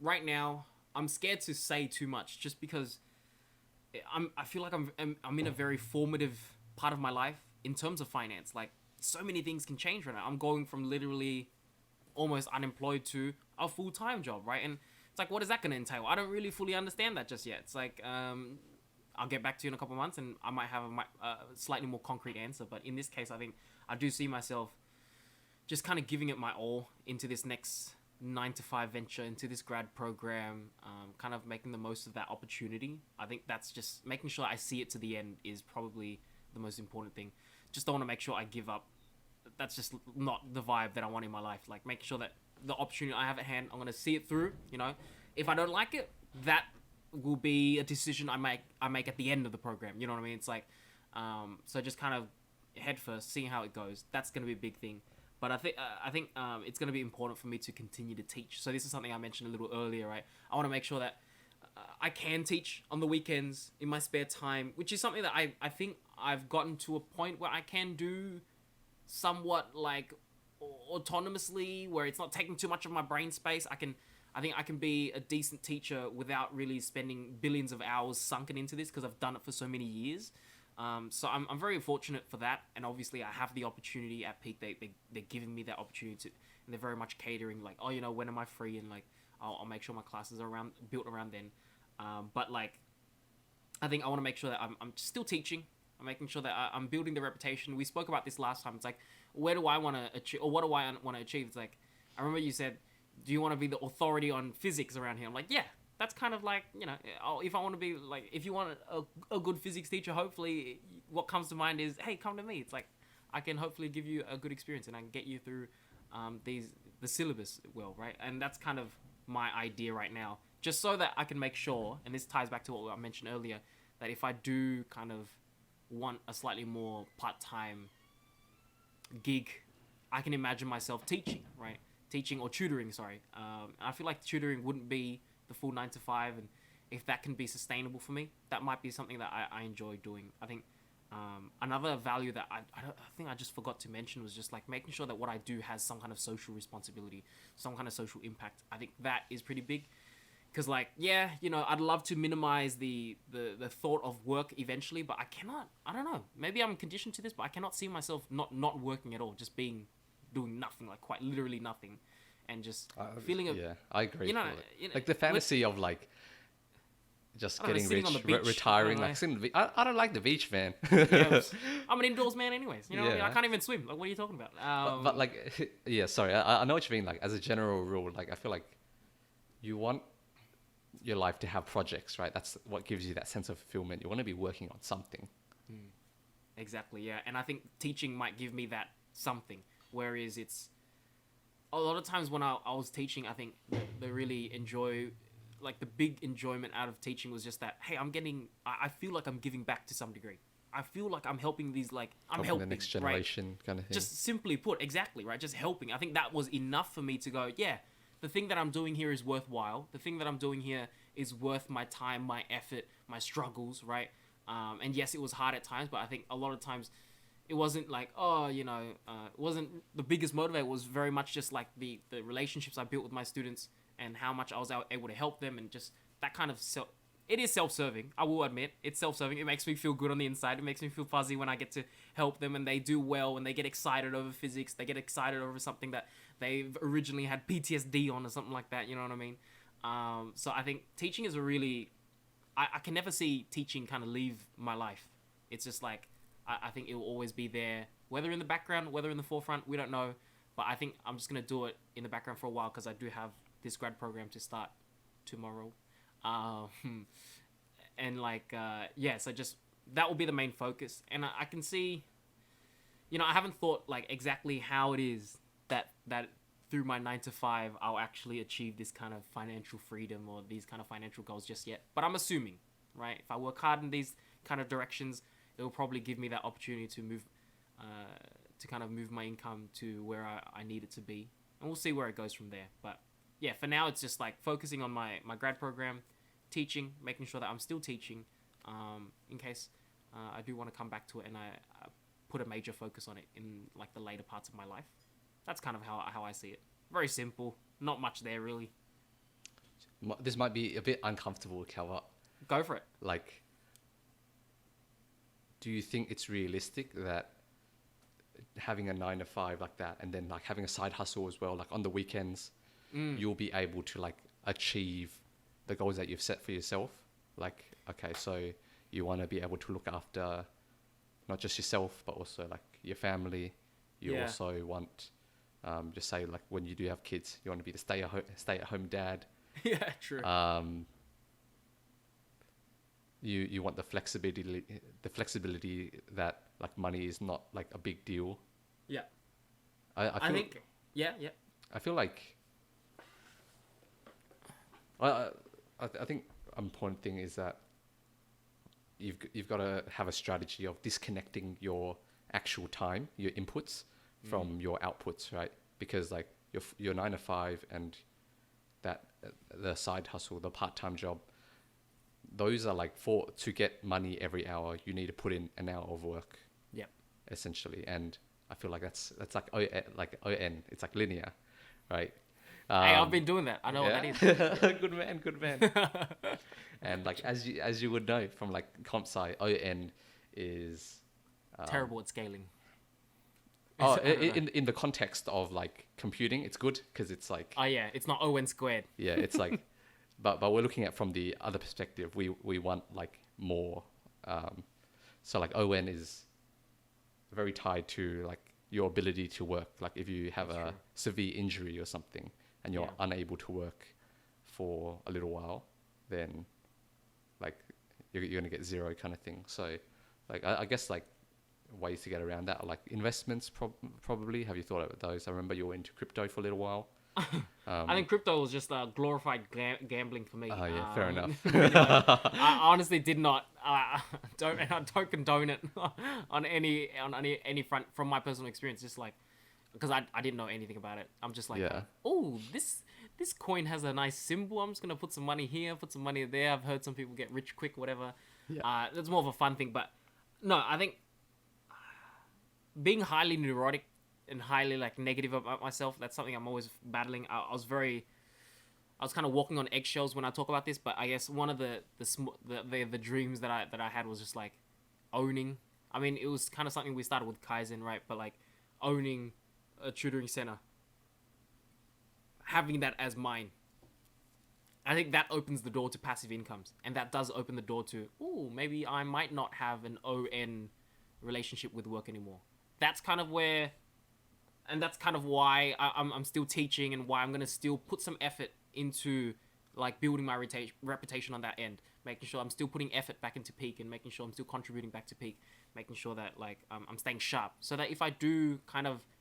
S2: right now I'm scared to say too much just because I feel like I'm in a very formative part of my life in terms of finance. Like so many things can change right now. I'm going from literally almost unemployed to a full-time job, right? And it's like, what is that going to entail? I don't really fully understand that just yet. It's like, I'll get back to you in a couple of months and I might have a slightly more concrete answer. But in this case, I think I do see myself just kind of giving it my all into this next 9 to 5 venture, into this grad program, kind of making the most of that opportunity. I think that's just making sure I see it to the end is probably the most important thing. Just don't want to make sure I give up. That's just not the vibe that I want in my life. Like making sure that the opportunity I have at hand, I'm going to see it through. If I don't like it, that will be a decision I make at the end of the program. You know what I mean? It's like, so just kind of head first, seeing how it goes. That's going to be a big thing. But I think it's going to be important for me to continue to teach. So this is something I mentioned a little earlier, right? I want to make sure that I can teach on the weekends in my spare time, which is something that I think I've gotten to a point where I can do somewhat like autonomously, where it's not taking too much of my brain space. I think I can be a decent teacher without really spending billions of hours sunken into this because I've done it for so many years. So I'm very fortunate for that, and obviously I have the opportunity at Peak. They're giving me that opportunity to, and they're very much catering like, oh, when am I free, and like I'll make sure my classes are built around then. But like I think I want to make sure that I'm still teaching. I'm making sure that I'm building the reputation. We spoke about this last time. It's like, where do I want to achieve, or what do I want to achieve? It's like, I remember you said, do you want to be the authority on physics around here? I'm like, yeah, that's kind of like, if I want to be like, if you want a good physics teacher, hopefully what comes to mind is, hey, come to me. It's like, I can hopefully give you a good experience and I can get you through the syllabus well, right? And that's kind of my idea right now, just so that I can make sure, and this ties back to what I mentioned earlier, that if I do kind of want a slightly more part-time gig, I can imagine myself teaching, right? Teaching or tutoring, sorry. I feel like tutoring wouldn't be the full 9 to 5, and if that can be sustainable for me, that might be something that I enjoy doing. I think another value that I think I just forgot to mention was just like making sure that what I do has some kind of social responsibility, some kind of social impact. I think that is pretty big. Because, like, yeah, I'd love to minimize the thought of work eventually, but I cannot. I don't know. Maybe I'm conditioned to this, but I cannot see myself not working at all, just doing nothing, like quite literally nothing, and just feeling
S1: yeah, I agree.
S2: You know,
S1: Like the fantasy of like just
S2: I don't know,
S1: getting
S2: sitting on
S1: rich,
S2: the beach,
S1: retiring,
S2: I don't
S1: like sitting on the beach. I don't like the beach, man.
S2: yeah, I'm an indoors man, anyways.
S1: Yeah.
S2: I can't even swim. Like, what are you talking about?
S1: But like, yeah, sorry, I know what you mean. Like as a general rule, like I feel like you want your life to have projects, right? That's what gives you that sense of fulfillment. You want to be working on something.
S2: Exactly, yeah. And I think teaching might give me that something. Whereas it's a lot of times when I was teaching, I think the really like the big enjoyment out of teaching was just that, hey, I feel like I'm giving back to some degree. I feel like I'm helping helping
S1: the next generation, right? Kind of thing.
S2: Just simply put, exactly, right? Just helping. I think that was enough for me to go, yeah, the thing that I'm doing here is worthwhile. The thing that I'm doing here is worth my time, my effort, my struggles, right? And yes, it was hard at times, but I think a lot of times it wasn't like, it wasn't the biggest motivator. It was very much just like the relationships I built with my students and how much I was able to help them, and just that kind of it is self-serving. I will admit it's self-serving. It makes me feel good on the inside. It makes me feel fuzzy when I get to help them and they do well and they get excited over physics. They get excited over something that they've originally had PTSD on or something like that. You know what I mean? So I think teaching is a really, I can never see teaching kind of leave my life. It's just like, I think it will always be there, whether in the background, whether in the forefront, we don't know. But I think I'm just going to do it in the background for a while because I do have this grad program to start tomorrow. And like, yeah, so just, that will be the main focus. And I can see, you know, I haven't thought like exactly how it is that through my 9 to 5 I'll actually achieve this kind of financial freedom or these kind of financial goals just yet, but I'm assuming, right, if I work hard in these kind of directions, it will probably give me that opportunity to move to kind of move my income to where I need it to be, and we'll see where it goes from there. But yeah, for now it's just like focusing on my grad program, teaching, making sure that I'm still teaching, in case I do want to come back to it and I put a major focus on it in like the later parts of my life. That's kind of how I see it. Very simple. Not much there, really.
S1: This might be a bit uncomfortable, Calvert.
S2: Go for it.
S1: Like, do you think it's realistic that having a 9 to 5 like that, and then like having a side hustle as well, like on the weekends, you'll be able to like achieve the goals that you've set for yourself? Like, okay, so you want to be able to look after not just yourself, but also like your family. You also want... just say like when you do have kids, you want to be the stay at home dad.
S2: Yeah, true.
S1: You want the flexibility that like money is not like a big deal.
S2: Yeah.
S1: I
S2: think yeah.
S1: I feel like I think an important thing is that you've got to have a strategy of disconnecting your actual time, your inputs, from your outputs, right? Because like your 9 to 5 and that the side hustle, the part-time job, those are like to get money every hour, you need to put in an hour of work.
S2: Yep.
S1: Essentially, and I feel like that's like ON. It's like linear, right?
S2: Hey, I've been doing that. I know what that is.
S1: Good man. And like as you would know from like comp sci, ON is
S2: terrible at scaling.
S1: Oh, in the context of like computing, it's good because it's like...
S2: Oh yeah, it's not ON squared.
S1: Yeah, it's like... but we're looking at from the other perspective. We want like more. So like ON is very tied to like your ability to work. Like if you have a severe injury or something and you're unable to work for a little while, then like you're going to get zero kind of thing. So like I guess like ways to get around that, like investments probably. Have you thought about those? I remember you were into crypto for a little while.
S2: I think crypto was just glorified gambling for me.
S1: Oh yeah, fair enough.
S2: I honestly did not I don't condone it on any front from my personal experience. Just like because I didn't know anything about it. I'm just like, oh, this coin has a nice symbol. I'm just gonna put some money here, put some money there. I've heard some people get rich quick, whatever. Yeah. That's more of a fun thing, but no, I think being highly neurotic and highly like negative about myself, that's something I'm always battling. I was kind of walking on eggshells when I talk about this, but I guess one of the dreams that I had was just like owning. I mean, it was kind of something we started with Kaizen, right? But like owning a tutoring center, having that as mine, I think that opens the door to passive incomes, and that does open the door to, oh, maybe I might not have an ON relationship with work anymore. That's kind of where, and that's kind of why I'm still teaching, and why I'm going to still put some effort into like building my reputation on that end, making sure I'm still putting effort back into Peak, and making sure I'm still contributing back to Peak, making sure that like I'm staying sharp, so that if I do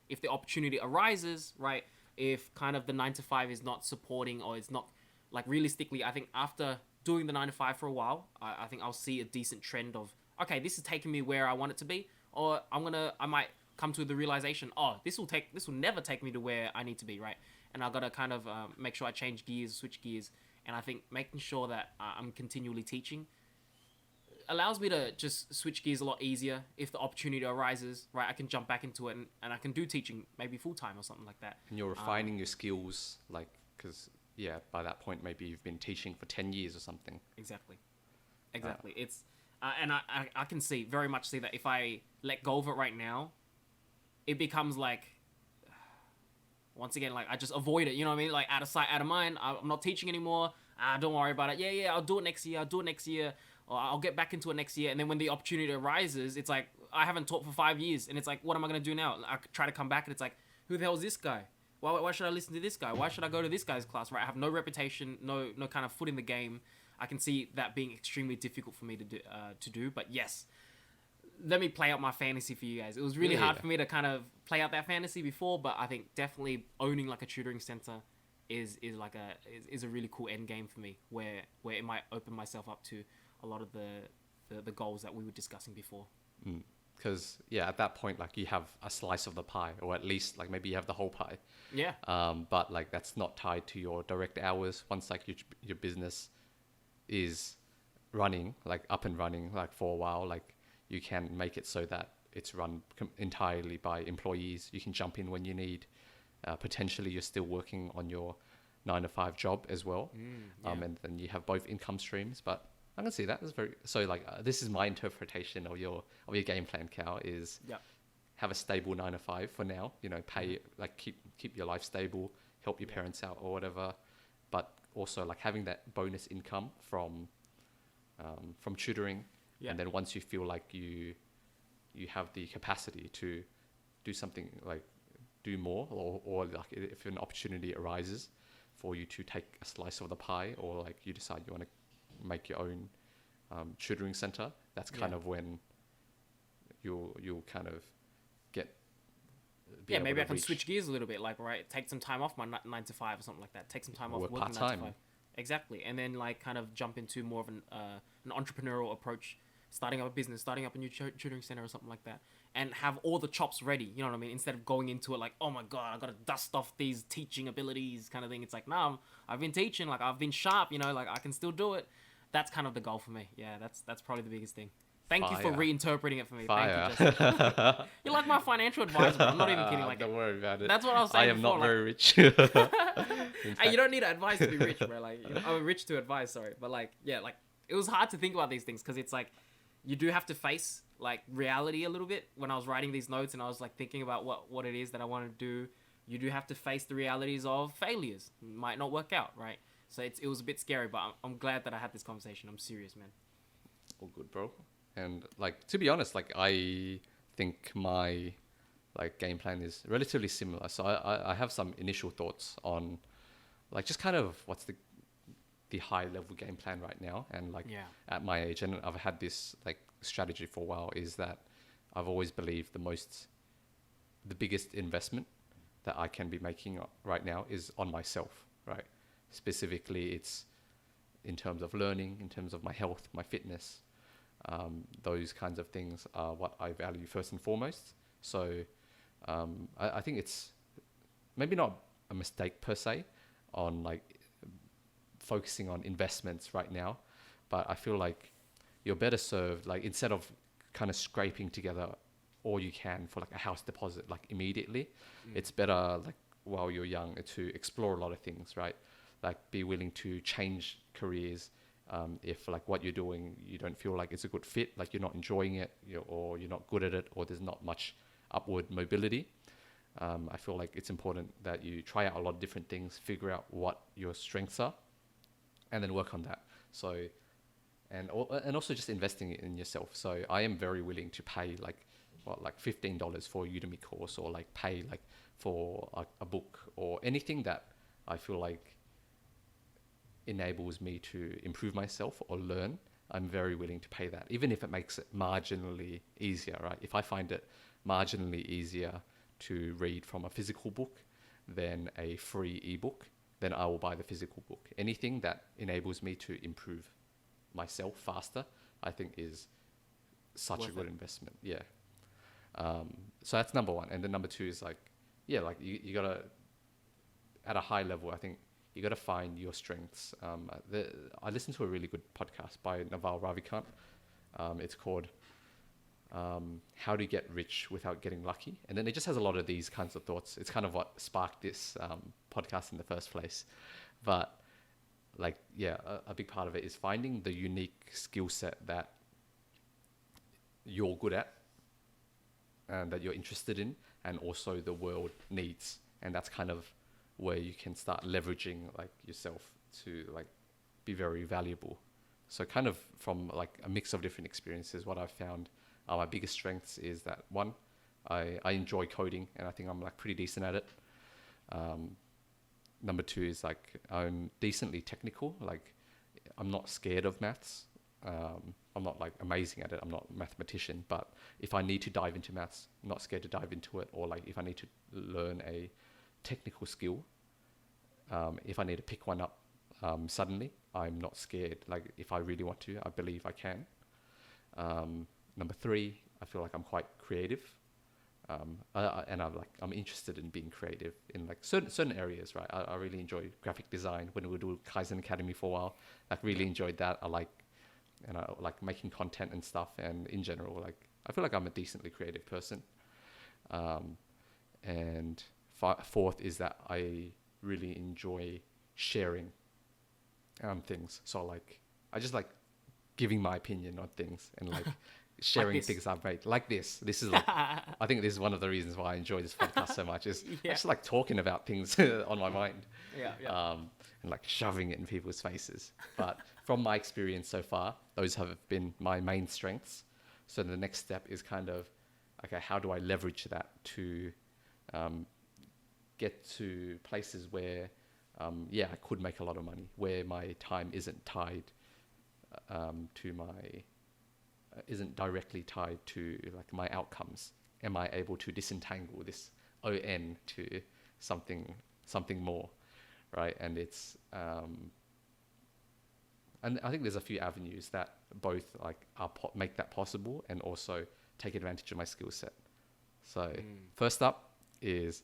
S2: if the opportunity arises, right, if kind of the 9 to 5 is not supporting, or it's not like realistically, I think after doing the 9 to 5 for a while, I think I'll see a decent trend of, okay, this is taking me where I want it to be, or I might come to the realization, oh, this will never take me to where I need to be, right? And I gotta kind of make sure I switch gears, and I think making sure that I'm continually teaching allows me to just switch gears a lot easier. If the opportunity arises, right, I can jump back into it, and I can do teaching maybe full time or something like that.
S1: And you're refining your skills, like, because by that point maybe you've been teaching for 10 years or something.
S2: Exactly. It's and I can very much see that if I let go of it right now, it becomes like once again, like I just avoid it. You know what I mean? Like out of sight, out of mind. I'm not teaching anymore. Don't worry about it. Yeah, I'll do it next year. I'll do it next year. Or I'll get back into it next year. And then when the opportunity arises, it's like I haven't taught for 5 years, and it's like, what am I gonna do now? I try to come back, and it's like, who the hell is this guy? Why should I listen to this guy? Why should I go to this guy's class? Right? I have no reputation, no kind of foot in the game. I can see that being extremely difficult for me to do. But yes, let me play out my fantasy for you guys. It was really hard for me to kind of play out that fantasy before, but I think definitely owning like a tutoring center is a really cool end game for me, where it might open myself up to a lot of the goals that we were discussing before.
S1: Because at that point, like you have a slice of the pie, or at least like maybe you have the whole pie.
S2: Yeah.
S1: But like that's not tied to your direct hours. Once like your business is running, like up and running, like for a while, like you can make it so that it's run entirely by employees. You can jump in when you need. Potentially, you're still working on your 9 to 5 job as well, and then you have both income streams. But I can see that as very so. Like this is my interpretation of your game plan, Cal. Is have a stable 9 to 5 for now. You know, pay like keep your life stable, help your parents out or whatever, but also like having that bonus income from tutoring. And then once you feel like you have the capacity to do something, like do more, or like if an opportunity arises for you to take a slice of the pie, or like you decide you want to make your own tutoring center, that's kind of when you'll kind of get
S2: maybe I can switch gears a little bit, like take some time off my 9 to 5 or something like that, take some time off working part-time. 9 to 5, exactly, and then like kind of jump into more of an entrepreneurial approach, starting up a business, starting up a new tutoring center or something like that, and have all the chops ready, you know what I mean? Instead of going into it like, oh my God, I got to dust off these teaching abilities kind of thing. It's like, no, I've been teaching, like I've been sharp, you know, like I can still do it. That's kind of the goal for me. Yeah, that's probably the biggest thing. Thank you for reinterpreting it for me. Thank you, Jesse. You're like my financial advisor, bro. I'm not even kidding. Like,
S1: don't worry about it.
S2: That's what I was saying
S1: I am
S2: before,
S1: not very rich.
S2: Hey, you don't need advice to be rich, bro. Like, I'm rich to advise, sorry. But like, yeah, like it was hard to think about these things because it's like you do have to face like reality a little bit. When I was writing these notes and I was like thinking about what it is that I want to do, you do have to face the realities of failures. It might not work out, right? So it was a bit scary, but I'm glad that I had this conversation. I'm serious, man.
S1: All good, bro. And like to be honest, like I think my like game plan is relatively similar. So I have some initial thoughts on like just kind of what's the high level game plan right now, and like at my age, and I've had this like strategy for a while, is that I've always believed the biggest investment that I can be making right now is on myself, right? Specifically, it's in terms of learning, in terms of my health, my fitness. Those kinds of things are what I value first and foremost. So I think it's maybe not a mistake per se on like focusing on investments right now, but I feel like you're better served, like instead of kind of scraping together all you can for like a house deposit like immediately, it's better like while you're young to explore a lot of things, right? Like be willing to change careers if like what you're doing you don't feel like it's a good fit, like you're not enjoying it, or you're not good at it, or there's not much upward mobility. I feel like it's important that you try out a lot of different things, figure out what your strengths are, and then work on that. So, and also just investing in yourself. So I am very willing to pay like $15 for a Udemy course, or like pay like for a book, or anything that I feel like enables me to improve myself or learn. I'm very willing to pay that, even if it makes it marginally easier, right? If I find it marginally easier to read from a physical book than a free ebook, then I will buy the physical book. Anything that enables me to improve myself faster, I think is such a good investment. Yeah. So that's number one. And then number two is like, like you gotta, at a high level, I think you got to find your strengths. I listened to a really good podcast by Naval Ravikant. It's called How to Get Rich Without Getting Lucky. And then it just has a lot of these kinds of thoughts. It's kind of what sparked this podcast in the first place. But like, a big part of it is finding the unique skill set that you're good at and that you're interested in, and also the world needs and that's kind of where you can start leveraging like yourself to like be very valuable. So kind of from like a mix of different experiences, what I've found are my biggest strengths is that one, I enjoy coding, and I think I'm like pretty decent at it. Number two is like I'm decently technical. Like I'm not scared of maths. I'm not like amazing at it. I'm not a mathematician, but if I need to dive into maths, I'm not scared to dive into it. Or like if I need to learn a technical skill, if I need to pick one up suddenly, I'm not scared. Like if I really want to, I believe I can. Number three, I feel like I'm quite creative. And I'm interested in being creative in like certain areas, right? I really enjoy graphic design. When we do Kaizen Academy for a while, like really enjoyed that. I like making content and stuff. And in general, like I feel like I'm a decently creative person. And fourth is that I really enjoy sharing things. So like I just like giving my opinion on things and like sharing things I've made. Like this is like I think this is one of the reasons why I enjoy this podcast so much is I just like talking about things on my mind. And like shoving it in people's faces. But from my experience so far, those have been my main strengths. So the next step is kind of, okay, how do I leverage that to get to places where, I could make a lot of money, where my time isn't tied isn't directly tied to like my outcomes. Am I able to disentangle this ON to something more, right? And it's and I think there's a few avenues that both like make that possible and also take advantage of my skill set. So first up is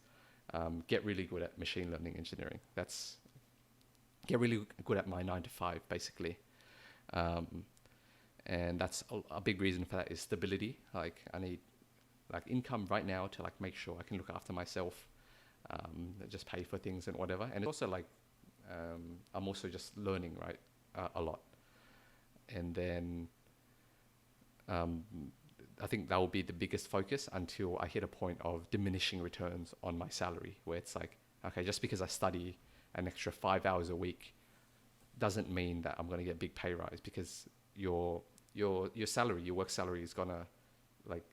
S1: get really good at machine learning engineering. That's get really good at my 9 to 5 basically. And that's a big reason for that is stability. Like I need like income right now to like make sure I can look after myself, just pay for things and whatever. And also like I'm also just learning, right, a lot. And then I think that will be the biggest focus until I hit a point of diminishing returns on my salary, where it's like, okay, just because I study an extra 5 hours a week doesn't mean that I'm going to get a big pay rise, because your salary, your work salary is gonna like,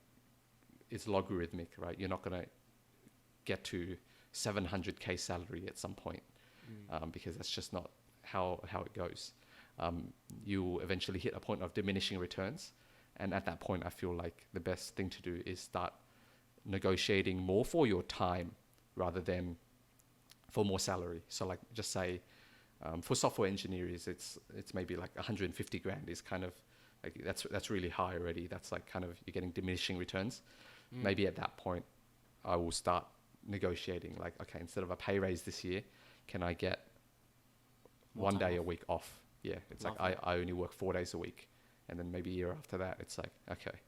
S1: it's logarithmic, right? You're not gonna get to 700k salary at some point, because that's just not how it goes. You eventually hit a point of diminishing returns, and at that point, I feel like the best thing to do is start negotiating more for your time rather than for more salary. So like, just say for software engineers, it's maybe like 150 grand is kind of like that's really high already. That's like kind of you're getting diminishing returns. Maybe at that point, I will start negotiating like, okay, instead of a pay raise this year, can I get one day a week off? Yeah, it's like I only work 4 days a week, and then maybe a year after that, it's like, okay,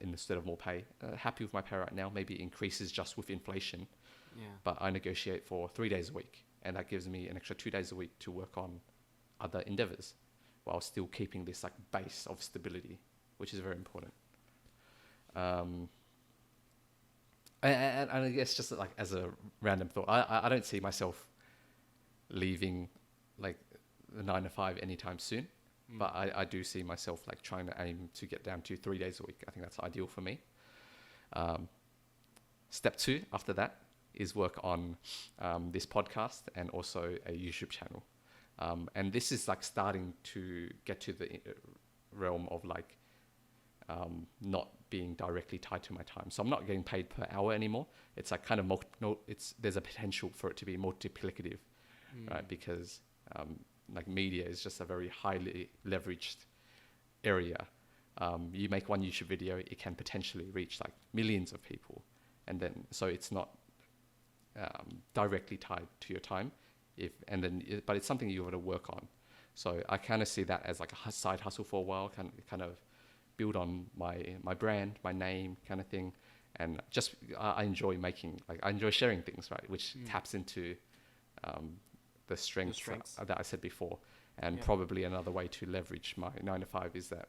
S1: instead of more pay, happy with my pay right now. Maybe it increases just with inflation, but I negotiate for 3 days a week, and that gives me an extra 2 days a week to work on other endeavors, while still keeping this like base of stability, which is very important. And I guess just like as a random thought, I don't see myself leaving like the 9 to 5 anytime soon, but I do see myself like trying to aim to get down to 3 days a week. I think that's ideal for me. Step 2 after that is work on this podcast and also a YouTube channel. And this is like starting to get to the realm of like not being directly tied to my time. So I'm not getting paid per hour anymore. It's like kind of there's a potential for it to be multiplicative, right? Because like media is just a very highly leveraged area. You make one YouTube video, it can potentially reach like millions of people, and then so it's not directly tied to your time. But it's something you got to work on. So I kind of see that as like a side hustle for a while, kind of build on my brand, my name, kind of thing, and just I enjoy sharing things, right, which taps into the strengths that I said before. And probably another way to leverage my 9 to 5 is that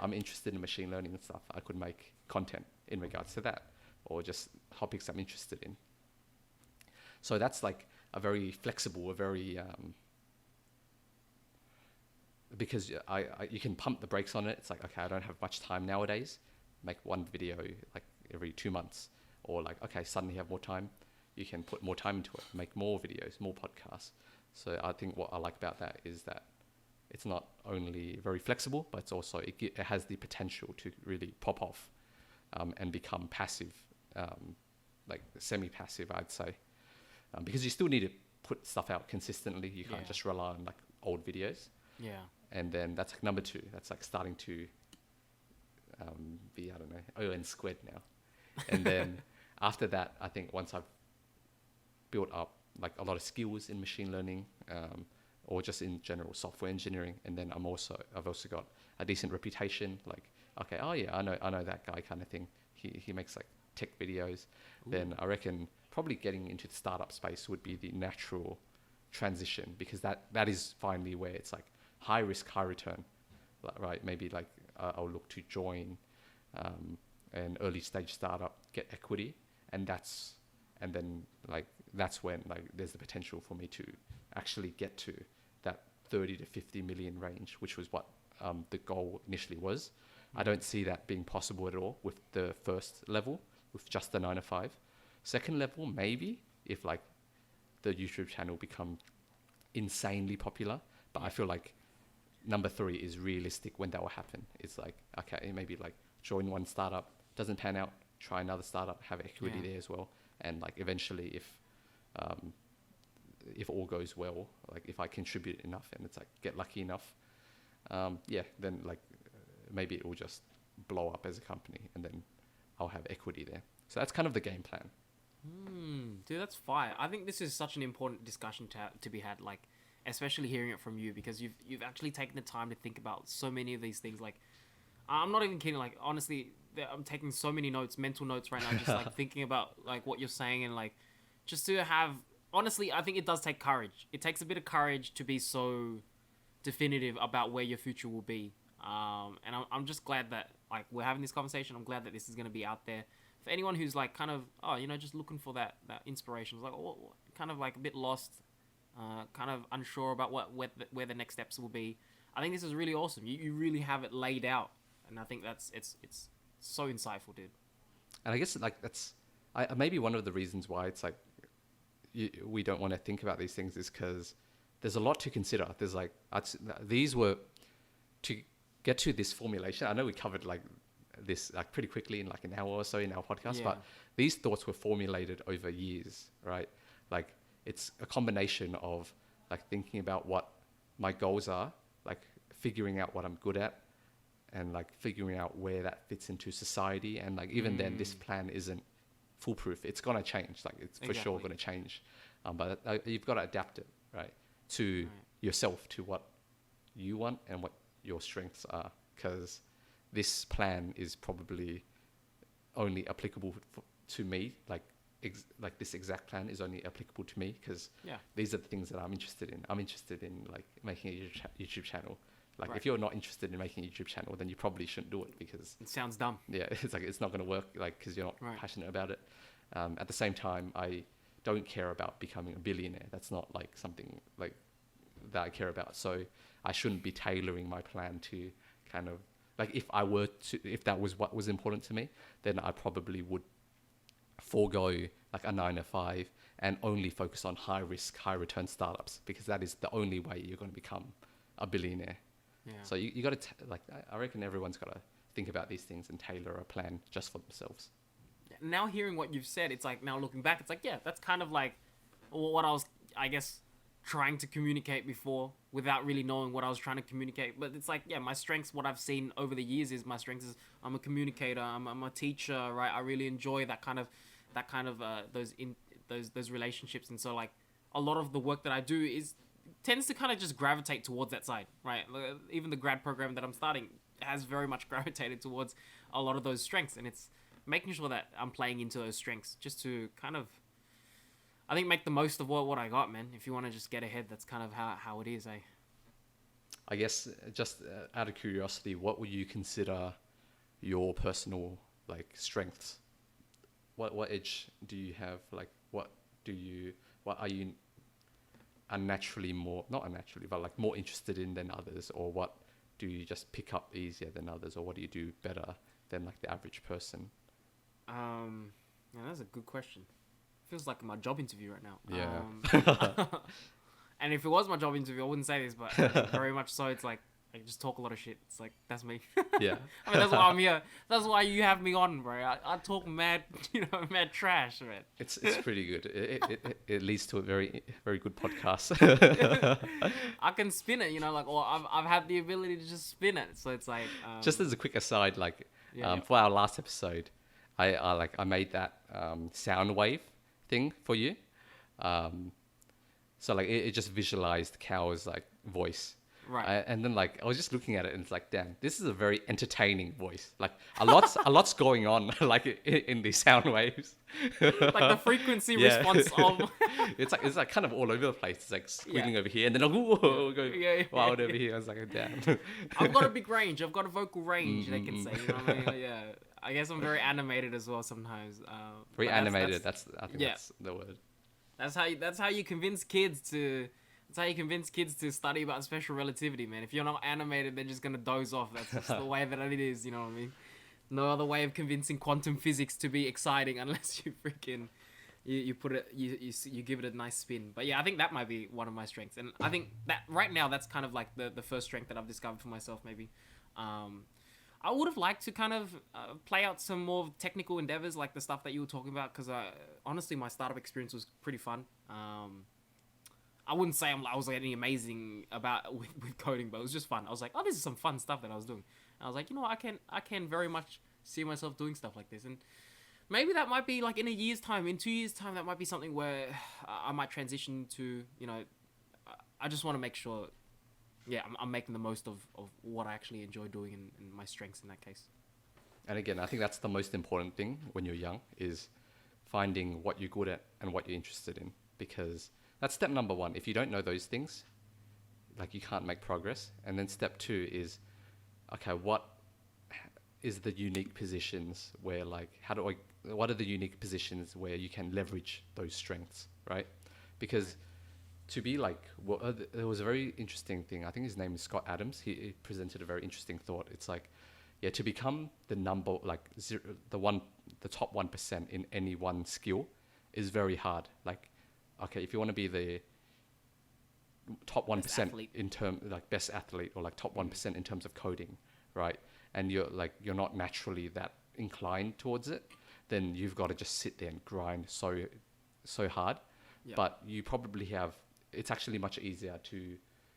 S1: I'm interested in machine learning and stuff. I could make content in regards to that, or just topics I'm interested in. So that's like a very flexible, a very because you can pump the brakes on it. It's like, okay, I don't have much time nowadays. Make one video like every 2 months, or like, okay, suddenly you have more time. You can put more time into it, make more videos, more podcasts. So I think what I like about that is that it's not only very flexible, but it's also it has the potential to really pop off and become passive, like semi-passive, I'd say, because you still need to put stuff out consistently. You can't just rely on like old videos.
S2: Yeah.
S1: And then that's like number 2. That's like starting to be, I don't know, O-N squared now. And then after that, I think once I've built up like a lot of skills in machine learning, or just in general software engineering, and then I've also got a decent reputation. Like, okay, oh yeah, I know that guy kind of thing. He makes like tech videos. Ooh. Then I reckon probably getting into the startup space would be the natural transition, because that is finally where it's like high risk, high return, right? Maybe like I'll look to join an early stage startup, get equity, and then like that's when like there's the potential for me to actually get to that 30 to 50 million range, which was what the goal initially was. I don't see that being possible at all with the first level, with just the 9 to 5. Second level, maybe, if like the YouTube channel become insanely popular, but I feel like number 3 is realistic when that will happen. It's like, okay, maybe like join one startup, doesn't pan out, try another startup, have equity there as well. And like eventually if all goes well, like if I contribute enough and it's like get lucky enough, then like maybe it will just blow up as a company, and then I'll have equity there. So that's kind of the game plan.
S2: Dude, that's fire. I think this is such an important discussion to be had, like, especially hearing it from you, because you've actually taken the time to think about so many of these things. Like, I'm not even kidding. Like, honestly, I'm taking so many notes, mental notes right now, just like thinking about like what you're saying, and like just to have. Honestly, I think it does take courage. It takes a bit of courage to be so definitive about where your future will be. And I'm just glad that like we're having this conversation. I'm glad that this is going to be out there for anyone who's like kind of just looking for that inspiration. It's like kind of like a bit lost, kind of unsure about where the next steps will be. I think this is really awesome. You really have it laid out, and I think it's so insightful, dude.
S1: And I guess like that's maybe one of the reasons why it's like we don't want to think about these things is because there's a lot to consider. There's like these were to get to this formulation. I know we covered like this like pretty quickly in like an hour or so in our podcast, but these thoughts were formulated over years, right? Like it's a combination of like thinking about what my goals are, like figuring out what I'm good at, and like figuring out where that fits into society. And like even then this plan isn't foolproof. It's going to change. Like it's for sure going to change. But you've got to adapt it, right? To yourself, to what you want and what your strengths are. Because this plan is probably only applicable to me. Like this exact plan is only applicable to me because these are the things that I'm interested in. I'm interested in like making a YouTube channel. Like if you're not interested in making a YouTube channel, then you probably shouldn't do it because
S2: it sounds dumb.
S1: Yeah, it's like it's not going to work. Like because you're not passionate about it. At the same time, I don't care about becoming a billionaire. That's not like something like that I care about. So I shouldn't be tailoring my plan to kind of like if that was what was important to me, then I probably would forego like a 9 to 5 and only focus on high risk, high return startups because that is the only way you're going to become a billionaire. Yeah. So you got to I reckon everyone's got to think about these things and tailor a plan just for themselves.
S2: Now hearing what you've said, it's like now looking back, it's like that's kind of like what I was, I guess, trying to communicate before without really knowing what I was trying to communicate. But it's like my strengths, what I've seen over the years is my strengths is I'm a communicator, I'm a teacher, right? I really enjoy that kind of those relationships, and so like a lot of the work that I do tends to kind of just gravitate towards that side, right? Even the grad program that I'm starting has very much gravitated towards a lot of those strengths, and it's making sure that I'm playing into those strengths just to kind of, I think, make the most of what I got, man. If you want to just get ahead, that's kind of how it is, eh?
S1: I guess just out of curiosity, what would you consider your personal like strengths? What edge do you have? Like, what do you what are you unnaturally more, not unnaturally, but like more interested in than others, or what do you just pick up easier than others, or what do you do better than like the average person?
S2: Yeah, that's a good question. Feels like my job interview right now.
S1: Yeah.
S2: And if it was my job interview, I wouldn't say this, but I think very much so. It's like I just talk a lot of shit. It's like that's me.
S1: Yeah.
S2: I mean, that's why I'm here. That's why you have me on, bro. I talk mad, mad trash, man.
S1: It's pretty good. It leads to a very very good podcast.
S2: I can spin it, like, or I've had the ability to just spin it. So it's like
S1: Just as a quick aside, like
S2: Yeah.
S1: for our last episode, I made that sound wave thing for you. So like it just visualized Cal's like voice.
S2: Right.
S1: And then like I was just looking at it and it's like, damn, this is a very entertaining voice. Like a lot's going on like in these sound waves.
S2: Like the frequency
S1: Yeah.
S2: response of
S1: It's like kind of all over the place. It's like squealing
S2: Yeah.
S1: over here and then like whoa, go
S2: Yeah.
S1: wild over here. I was like, damn.
S2: I've got a big range. I've got a vocal range. They can say, you know what I mean? Yeah. I guess I'm very animated as well sometimes.
S1: Very
S2: but
S1: animated. I think
S2: yeah.
S1: that's the word.
S2: That's how you convince kids to. That's how you convince kids to study about special relativity, man. If you're not animated, they're just gonna doze off. That's just the way that it is. You know what I mean? No other way of convincing quantum physics to be exciting unless you freaking you put it you give it a nice spin. But yeah, I think that might be one of my strengths, and I think that right now that's kind of like the first strength that I've discovered for myself. Maybe I would have liked to kind of play out some more technical endeavors like the stuff that you were talking about, because honestly my startup experience was pretty fun. I wouldn't say I was getting amazing with coding, but it was just fun. I was like, oh, this is some fun stuff that I was doing. And I was like, I can very much see myself doing stuff like this. And maybe that might be like in a year's time, in 2 years' time, that might be something where I might transition to, I just want to make sure, I'm making the most of what I actually enjoy doing and my strengths in that case.
S1: And again, I think that's the most important thing when you're young is finding what you're good at and what you're interested in, because that's step number one. If you don't know those things, like you can't make progress. And then step two is, okay, what is the unique positions where like, what are the unique positions where you can leverage those strengths, right? Because to be like, there was a very interesting thing. I think his name is Scott Adams. He presented a very interesting thought. It's like, to become the number, like the top 1% in any one skill is very hard. Like, okay, if you want to be the top 1% in best athlete or like top 1% in terms of coding, right? And you're not naturally that inclined towards it, then you've got to just sit there and grind so hard. Yep. But you probably it's actually much easier to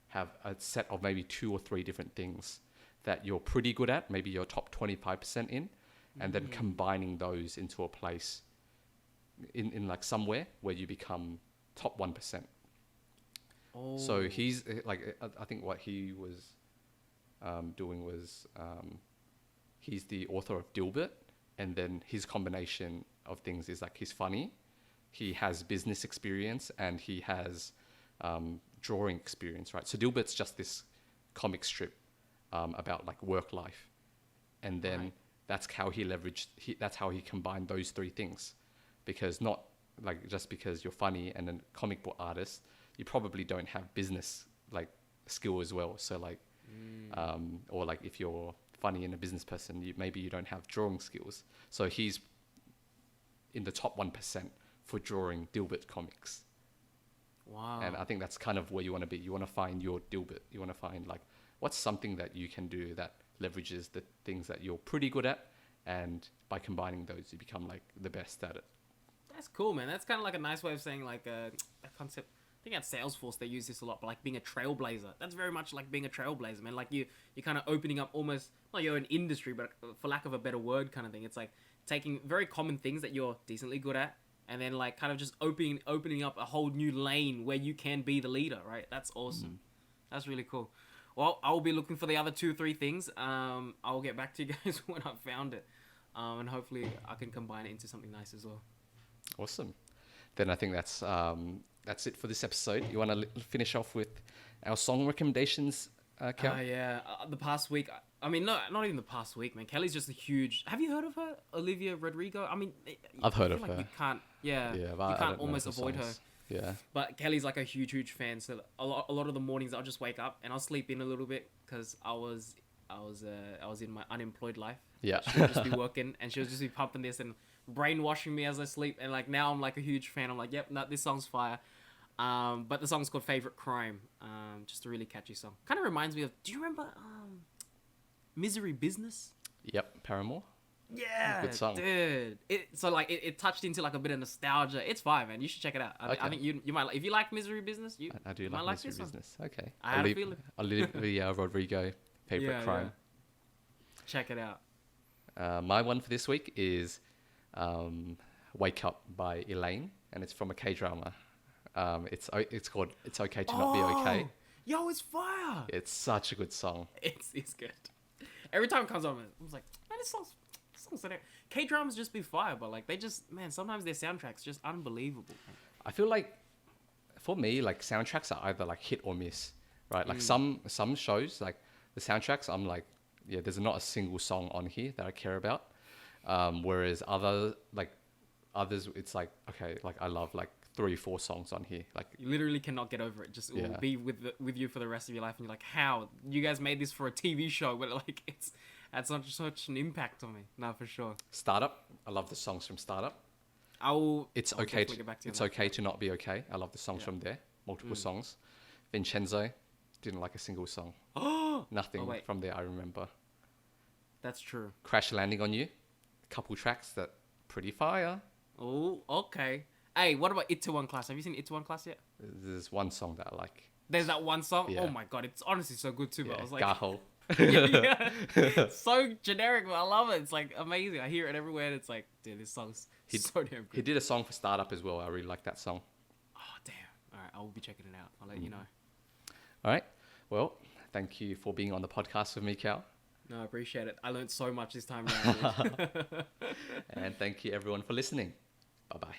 S1: have a set of maybe 2 or 3 different things that you're pretty good at, maybe you're top 25% in, and then combining those into a place in like somewhere where you become top 1%. Oh. So he's like, I think what he was doing was he's the author of Dilbert, and then his combination of things is like he's funny, he has business experience, and he has drawing experience, right? So Dilbert's just this comic strip about like work life, and then that's how he that's how he combined those 3 things, because not like just because you're funny and a comic book artist, you probably don't have business like skill as well. So like, or like if you're funny and a business person, maybe you don't have drawing skills. So he's in the top 1% for drawing Dilbert comics. Wow. And I think that's kind of where you want to be. You want to find your Dilbert. You want to find like, what's something that you can do that leverages the things that you're pretty good at, and by combining those, you become like the best at it.
S2: That's cool, man. That's kind of like a nice way of saying like a concept. I think at Salesforce they use this a lot, but like being a trailblazer. That's very much like being a trailblazer, man. Like you're kind of opening up almost not your own industry, but for lack of a better word, kind of thing. It's like taking very common things that you're decently good at, and then like kind of just opening up a whole new lane where you can be the leader, right? That's awesome. That's really cool. Well, I'll be looking for the other 2 or 3 things. I'll get back to you guys when I've found it, and hopefully I can combine it into something nice as well.
S1: Awesome. Then I think that's it for this episode. You want to finish off with our song recommendations, Kel?
S2: Yeah. The past week. I mean, no, not even the past week, man. Kelly's just a huge. Have you heard of her, Olivia Rodrigo? I mean,
S1: I've heard of her.
S2: You can't. Yeah. You can't almost avoid her.
S1: Yeah.
S2: But Kelly's like a huge fan. So a lot of the mornings I'll just wake up and I'll sleep in a little bit because I was in my unemployed life.
S1: Yeah.
S2: She'll just be working and she'll just be pumping this and brainwashing me as I sleep. And like now I'm like a huge fan. I'm like, yep, no, this song's fire. But the song's called Favorite Crime. Just a really catchy song. Kind of reminds me of. Do you remember Misery Business?
S1: Yep. Paramore.
S2: Yeah,
S1: Good song.
S2: dude. It touched into like a bit of nostalgia. It's fine, man. You should check it out. I think you might if you like Misery Business.
S1: I do
S2: might
S1: like Misery
S2: this one.
S1: Business. Okay.
S2: I had a feeling.
S1: Olivia Rodrigo, Favorite Crime.
S2: Yeah. Check it out.
S1: My one for this week is Wake Up by Elaine, and it's from a K-drama. It's called It's Okay to Not Be Okay.
S2: Yo, it's fire.
S1: It's such a good song.
S2: It's good. Every time it comes on, I was like, man, this song's so there. K-dramas just be fire, but like they just, man, sometimes their soundtracks just unbelievable. Man.
S1: I feel like for me, like soundtracks are either like hit or miss, right? Like some shows, like the soundtracks, I'm like, yeah, there's not a single song on here that I care about. Whereas others, it's like, okay, like I love like 3-4 songs on here. Like
S2: you literally cannot get over it. Just it will be with you for the rest of your life, and you're like, how you guys made this for a TV show, but like it's had such an impact on me. No, for sure.
S1: Startup, I love the songs from Startup.
S2: I'll
S1: okay
S2: get back to you.
S1: It's okay to not be okay. I love the songs from there. Multiple songs. Vincenzo, didn't like a single song. Nothing from there I remember.
S2: That's true.
S1: Crash Landing on You, a couple tracks that pretty fire.
S2: Oh, okay. Hey, what about It to One Class? Have you seen It to One Class yet?
S1: There's one song that I like.
S2: There's that one song?
S1: Yeah.
S2: Oh my god, it's honestly so good too. But I was like,
S1: Gaho.
S2: yeah. So generic, but I love it. It's like amazing. I hear it everywhere and it's like, dude, this song's so damn good.
S1: He did a song for Startup as well. I really like that song.
S2: Oh, damn. Alright, I will be checking it out. I'll let you know.
S1: Alright. Well, thank you for being on the podcast with me, Cal.
S2: No, I appreciate it. I learned so much this time around.
S1: And thank you everyone for listening. Bye-bye.